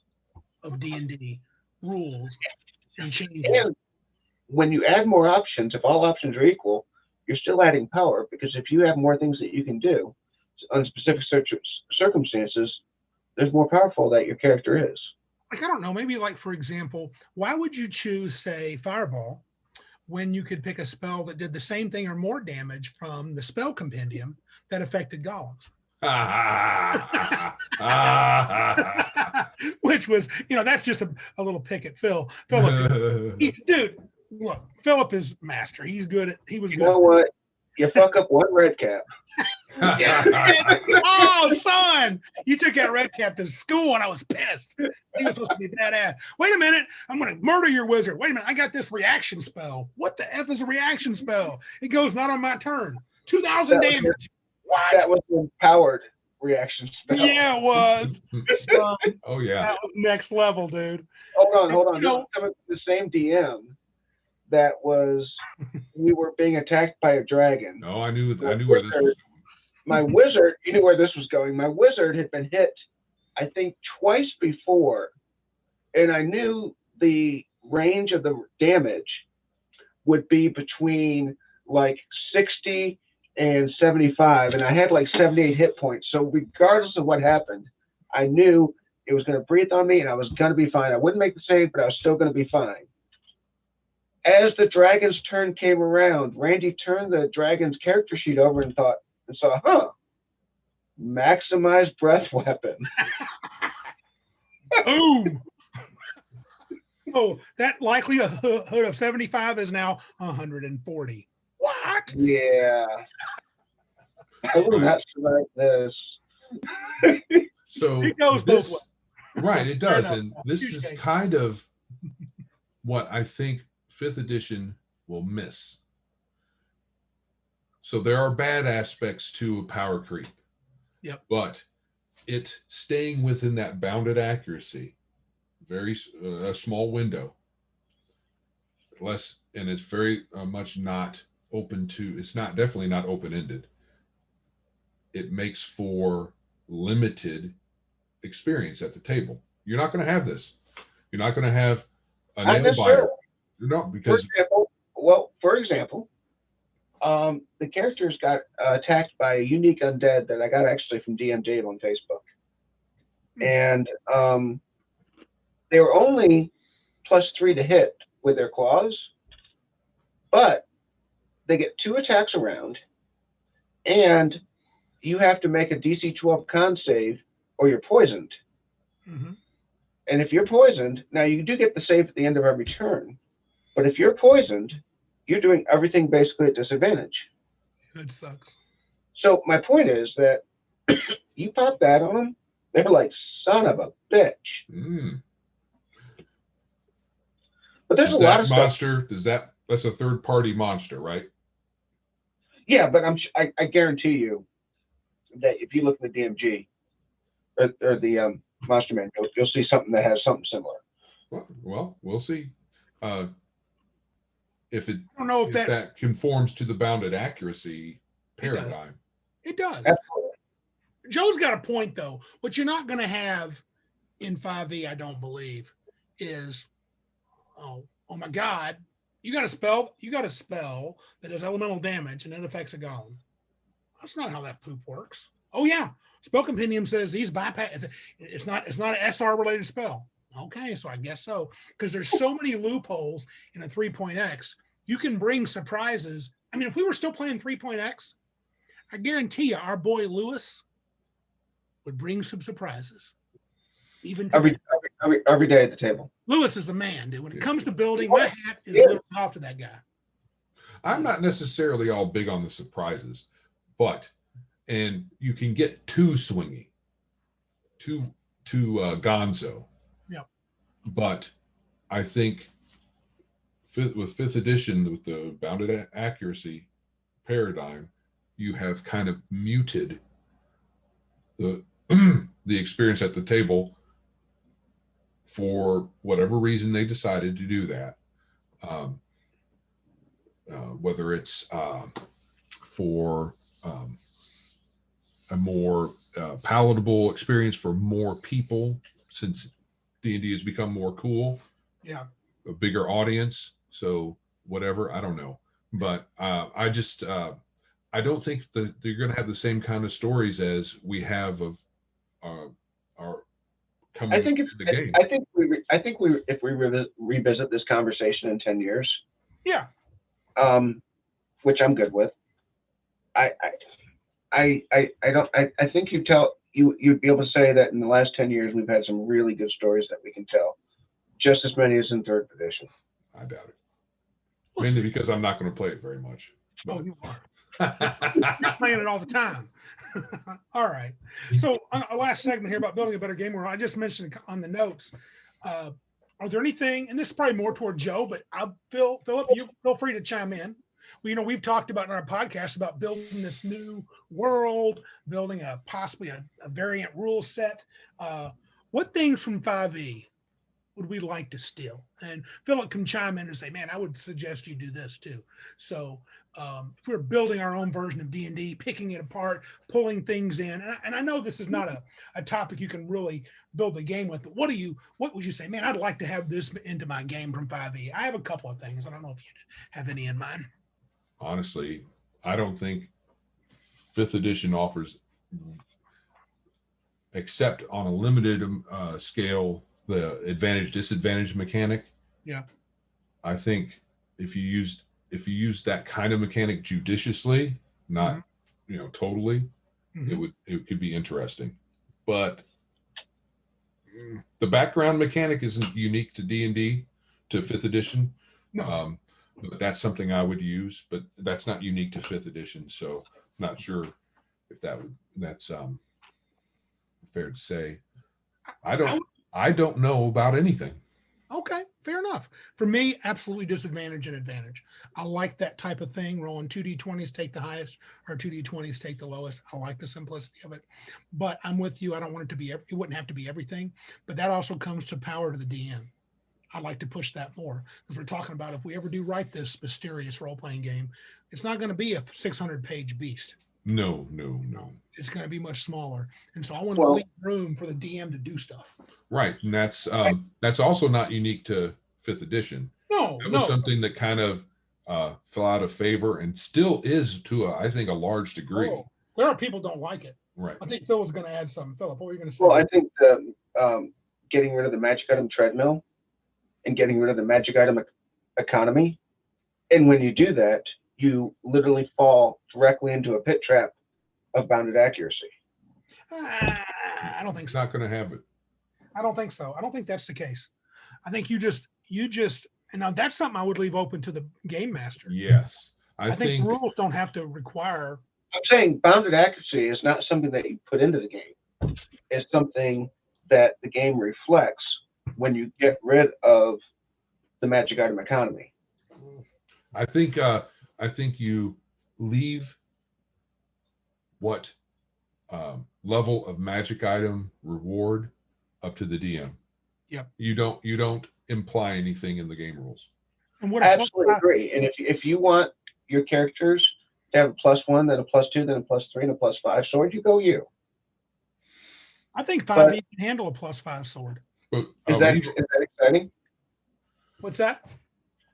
of D&D rules and changes. And
when you add more options, if all options are equal, you're still adding power, because if you have more things that you can do on specific circumstances, there's more powerful that your character is.
Like, I don't know, maybe like, for example, why would you choose, say, Fireball, when you could pick a spell that did the same thing or more damage from the spell compendium that affected golems. Which was, that's just a little pick at Phil. Philip, dude, look, Philip is master. He was good.
You know what? You fuck up one red cap.
Oh, son, you took that red cap to school and I was pissed. He was supposed to be badass. Wait a minute, I'm going to murder your wizard. Wait a minute, I got this reaction spell. What the F is a reaction spell? It goes not on my turn. 2,000 damage. What?
That was an empowered reaction spell.
Yeah, it was.
Oh, yeah.
That was next level, dude.
Hold on. This is coming from the same DM that was, we were being attacked by a dragon.
No, I knew where this was going.
My wizard, you knew where this was going. My wizard had been hit, I think, twice before, and I knew the range of the damage would be between like 60 and 75, and I had like 78 hit points. So regardless of what happened, I knew it was going to breathe on me, and I was going to be fine. I wouldn't make the save, but I was still going to be fine. As the dragon's turn came around, Randy turned the dragon's character sheet over and saw, maximized breath weapon.
Boom. Oh, that likelihood of 75 is now 140. What?
Yeah. I would not survive this.
So
it goes both ways.
Right, it does. And this is kind of what I think 5th edition will miss. So there are bad aspects to power creep.
Yep.
But it staying within that bounded accuracy, very a small window, and it's very much not open to. It's not definitely not open-ended. It makes for limited experience at the table. You're not going to have this. You're not going to have a nail biter. No, because
for example, the characters got attacked by a unique undead that I got actually from DM Dave on Facebook. And they were only +3 to hit with their claws, but they get 2 attacks around, and you have to make a DC 12 con save or you're poisoned.
Mm-hmm.
And if you're poisoned, now you do get the save at the end of every turn, but if you're poisoned, you're doing everything basically at disadvantage.
That sucks.
So my point is that you pop that on them, they're like, son of a bitch.
Mm.
But there's a lot of
monster. That's a third-party monster, right?
Yeah, but I guarantee you that if you look at the DMG or the Monster Man, you'll see something that has something similar.
Well, we'll see. If it,
I don't know if
that conforms to the bounded accuracy paradigm.
It does.
Absolutely.
Joe's got a point, though. What you're not going to have in 5e, I don't believe, is, oh my God, you got a spell that does elemental damage and it affects a golem. That's not how that poop works. Oh yeah, Spell Compendium says these bypass. It's not an SR related spell. Okay, so I guess so, because there's so many loopholes in a 3.x. You can bring surprises. I mean, if we were still playing 3.x, I guarantee you our boy Lewis would bring some surprises. Even
every day at the table.
Lewis is a man, dude. When it comes to building, my hat is lifted off to that guy.
I'm not necessarily all big on the surprises, and you can get too swingy, too gonzo.
Yep.
But I think with 5th edition, with the bounded accuracy paradigm, you have kind of muted the experience at the table for whatever reason they decided to do that. Whether it's for a more palatable experience for more people, since D&D has become more cool.
Yeah.
A bigger audience. So whatever, I don't know. But I don't think that you're going to have the same kind of stories as we have of our coming into the game.
I think if we revisit this conversation in 10 years.
Yeah.
Which I'm good with. I think you'd be able to say that in the last 10 years we've had some really good stories that we can tell, just as many as in third edition.
I doubt it. Mainly because I'm not going to play it very much.
Oh, you are. You're playing it all the time. All right. So on our last segment here about building a better game world, I just mentioned on the notes. Are there anything, and this is probably more toward Joe, but Philip, you feel free to chime in. Well, we've talked about in our podcast about building this new world, building possibly a variant rule set. What things from 5e would we like to steal? And Philip can chime in and say, man, I would suggest you do this too. So if we're building our own version of D&D, picking it apart, pulling things in, and I know this is not a topic you can really build a game with, but what would you say, man, I'd like to have this into my game from 5e? I have a couple of things. I don't know if you have any in mind.
Honestly, I don't think 5th edition offers, except on a limited scale, the advantage disadvantage mechanic.
Yeah.
I think if you use that kind of mechanic judiciously, not totally, it could be interesting. But the background mechanic isn't unique to D&D, to 5th edition.
No.
But that's something I would use, but that's not unique to 5th edition, so not sure if that's fair to say. I don't know about anything.
Okay, fair enough. For me, absolutely disadvantage and advantage. I like that type of thing. Rolling 2d20s, take the highest, or 2d20s, take the lowest. I like the simplicity of it. But I'm with you. I don't want it to be, it wouldn't have to be everything. But that also comes to power to the DM. I'd like to push that more, because we're talking about if we ever do write this mysterious role-playing game, it's not going to be a 600-page beast.
No.
It's going to be much smaller. And so I want to leave room for the DM to do stuff.
Right. And that's also not unique to 5th edition.
No,
That was something that kind of fell out of favor and still is to I think a large degree.
Oh, there are people who don't like it.
Right.
I think Phil was going to add something. Philip, what were you going to say?
Well, I think getting rid of the magic item treadmill and getting rid of the magic item economy. And when you do that, you literally fall directly into a pit trap of bounded accuracy.
I don't think
It's
so.
not going to have it.
I don't think so. I don't think that's the case. I think you just, and now that's something I would leave open to the game master.
Yes.
I think rules don't have to require.
I'm saying bounded accuracy is not something that you put into the game. It's something that the game reflects when you get rid of the magic item economy.
I think you leave what level of magic item reward up to the DM.
Yep.
You don't imply anything in the game rules.
And what
I absolutely agree. And if you want your characters to have a +1, then a +2, then a +3, and a +5 sword, you go you.
I think 5e can handle a +5 sword.
But,
is that exciting?
What's that?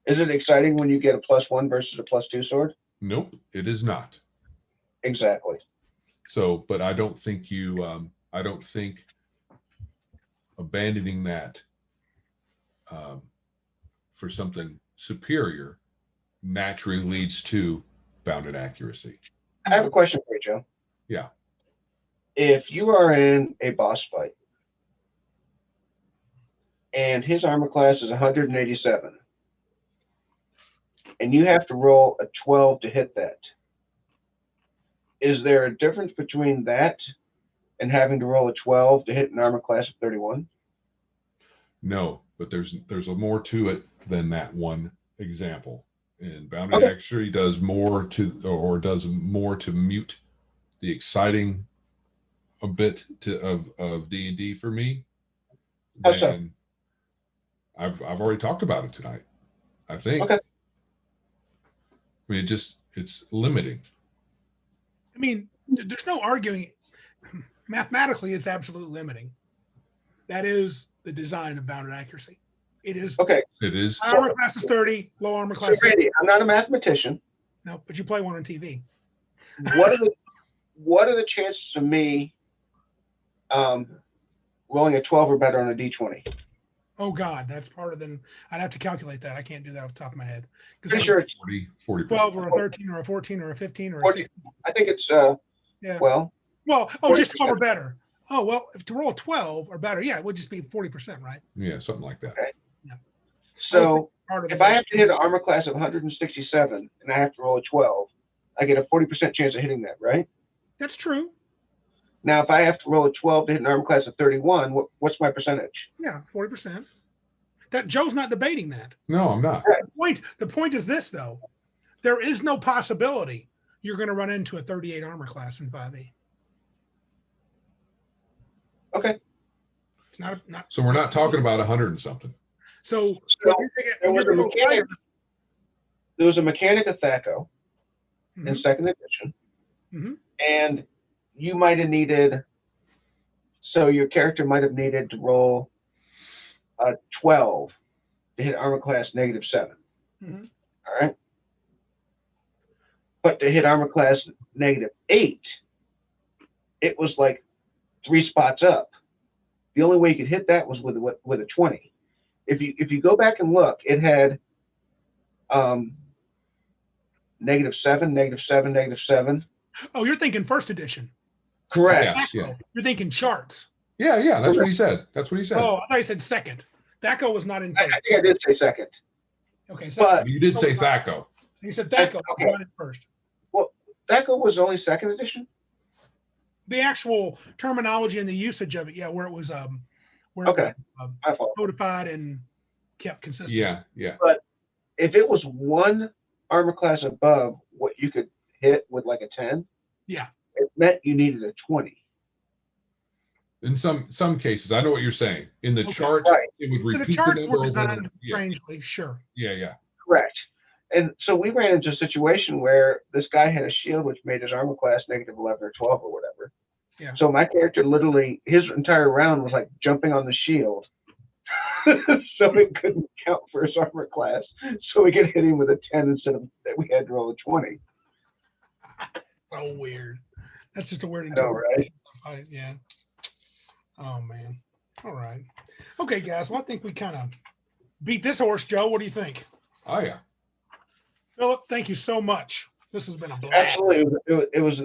Is it exciting when you get a +1 versus a +2 sword?
Nope, it is not.
Exactly.
So, but I don't think abandoning that for something superior naturally leads to bounded accuracy.
I have a question for you, Joe.
Yeah.
If you are in a boss fight and his armor class is 187, and you have to roll a 12 to hit that, is there a difference between that and having to roll a 12 to hit an armor class of 31?
No, but there's more to it than that one example. And bounded accuracy does more to mute the exciting a bit of D&D for me. And I've already talked about it tonight. I think.
Okay.
I mean, it's limiting.
I mean, there's no arguing. Mathematically, it's absolutely limiting. That is the design of bounded accuracy. It is.
Okay.
It is.
High armor class is 30, low armor class.
Randy, I'm not a mathematician.
No, but you play one on TV.
What are the chances of me rolling a 12 or better on a D20?
Oh God, that's harder than I'd have to calculate that. I can't do that off the top of my head.
Pretty sure it's
40.
12 or a 13 or a 14 or a 15 or a
40.
16.
I think it's
Yeah.
Well,
just 12 or better. Oh, well, if to roll 12 or better, yeah, it would just be 40%, right?
Yeah, something like that.
Okay.
Yeah.
So if I have to hit an armor class of 167 and I have to roll a 12, I get a 40% chance of hitting that, right?
That's true.
Now, if I have to roll a 12 to hit an armor class of 31, what's my percentage?
Yeah, 40%. That Joe's not debating that.
No, I'm not.
The point is this, though. There is no possibility you're going to run into a 38 armor class in 5e.
Okay.
It's not.
So we're not talking about 100 and something.
So
there was a mechanic of THAC0 in second edition, and you might have needed. So your character might have needed to roll a 12 to hit armor class -7. All right. But to hit armor class -8, it was like 3 spots up. The only way you could hit that was with a 20. If you go back and look, it had -7, -7, -7.
Oh, you're thinking first edition.
Correct.
Yeah.
You're thinking charts.
Yeah. That's what he said. That's what he said.
Oh, I thought you said second. THAC0 was not in first.
I think I did say second.
Okay,
but
you did say THAC0.
You said THAC0 was not in first.
Well, THAC0 was only second edition.
The actual terminology and the usage of it, yeah, where it was it was, codified and kept consistent.
Yeah.
But if it was one armor class above what you could hit with like a 10,
yeah,
it meant you needed a 20.
In some cases, I know what you're saying. In the chart, it would repeat
the charts
the number
were designed
over.
strangely, sure.
Yeah.
Correct. And so we ran into a situation where this guy had a shield which made his armor class -11 or 12 or whatever.
Yeah.
So my character literally, his entire round was like jumping on the shield. So it couldn't count for his armor class. So we could hit him with a 10 instead of that we had to roll a 20.
So weird. That's just a weird
interpretation.
Right? Yeah. Oh man. All right. Okay, guys. Well, I think we kind of beat this horse, Joe. What do you think?
Oh yeah.
Philip, thank you so much. This has been a blast.
Absolutely. It was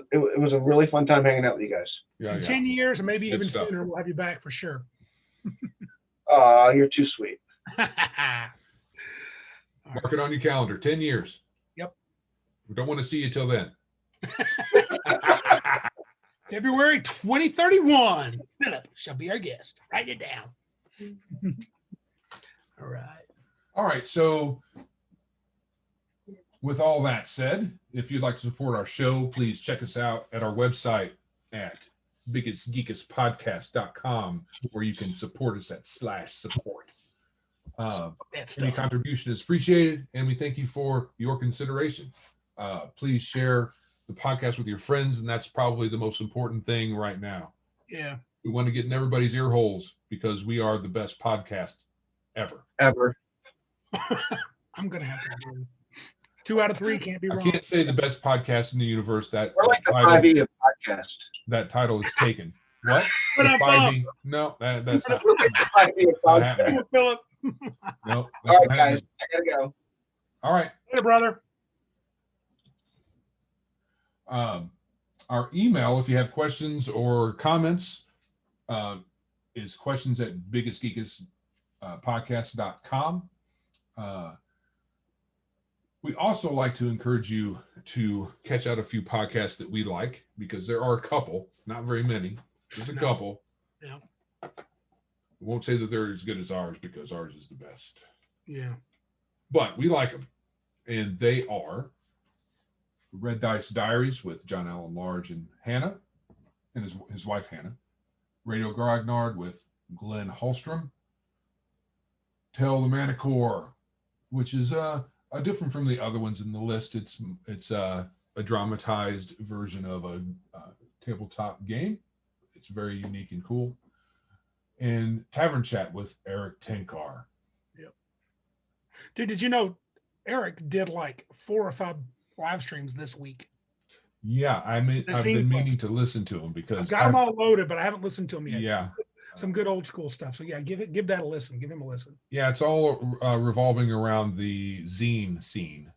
a really fun time hanging out with you guys.
Yeah.
In 10 years, and maybe even
stuff.
sooner, we'll have you back for sure.
You're too sweet.
Mark it on your calendar. 10 years.
Yep.
We don't want to see you till then.
February 2031. Philip shall be our guest. Write it down. All right.
So with all that said, if you'd like to support our show, please check us out at our website at biggestgeekestpodcast.com, where you can support us at /support. Any contribution is appreciated, and we thank you for your consideration. Please share the podcast with your friends, and that's probably the most important thing right now.
Yeah.
We want to get in everybody's ear holes because we are the best podcast ever.
I'm going to have to agree. 2 out of 3 can't be wrong.
I can't say the best podcast in the universe. That
we're like the 5e of podcast.
That title is taken. What?
What up,
5e? No, that's not,
5e of
not
podcast.
happening.
Philip.
No,
All right,
not
guys.
happening.
I gotta go.
All right.
Hey, brother.
Our email, if you have questions or comments, is questions@biggestgeekestpodcast.com. We also like to encourage you to catch out a few podcasts that we like, because there are a couple, not very many, just a couple.
Yeah.
I won't say that they're as good as ours, because ours is the best.
Yeah.
But we like them. And they are Red Dice Diaries with John Allen Large and Hannah, and his wife Hannah. Radio Grognard with Glenn Holstrom. Tell the Manicore, which is different from the other ones in the list. It's a dramatized version of a tabletop game. It's very unique and cool. And Tavern Chat with Eric Tenkar.
Yep. Dude, did you know Eric did like 4 or 5 live streams this week?
Yeah, I've been meaning to listen to him, because
I've got them all loaded, but I haven't listened to them yet.
Yeah.
Some good old school stuff. So yeah, give that a listen. Give him a listen.
Yeah, it's all revolving around the zine scene.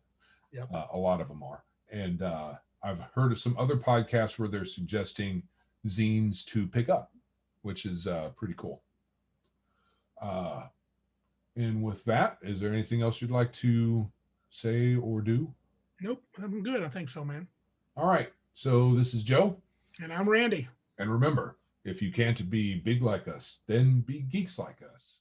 Yep.
A lot of them are. And I've heard of some other podcasts where they're suggesting zines to pick up, which is pretty cool. And with that, is there anything else you'd like to say or do?
Nope, I'm good. I think so, man.
All right. So this is Joe.
And I'm Randy.
And remember, if you can't be big like us, then be geeks like us.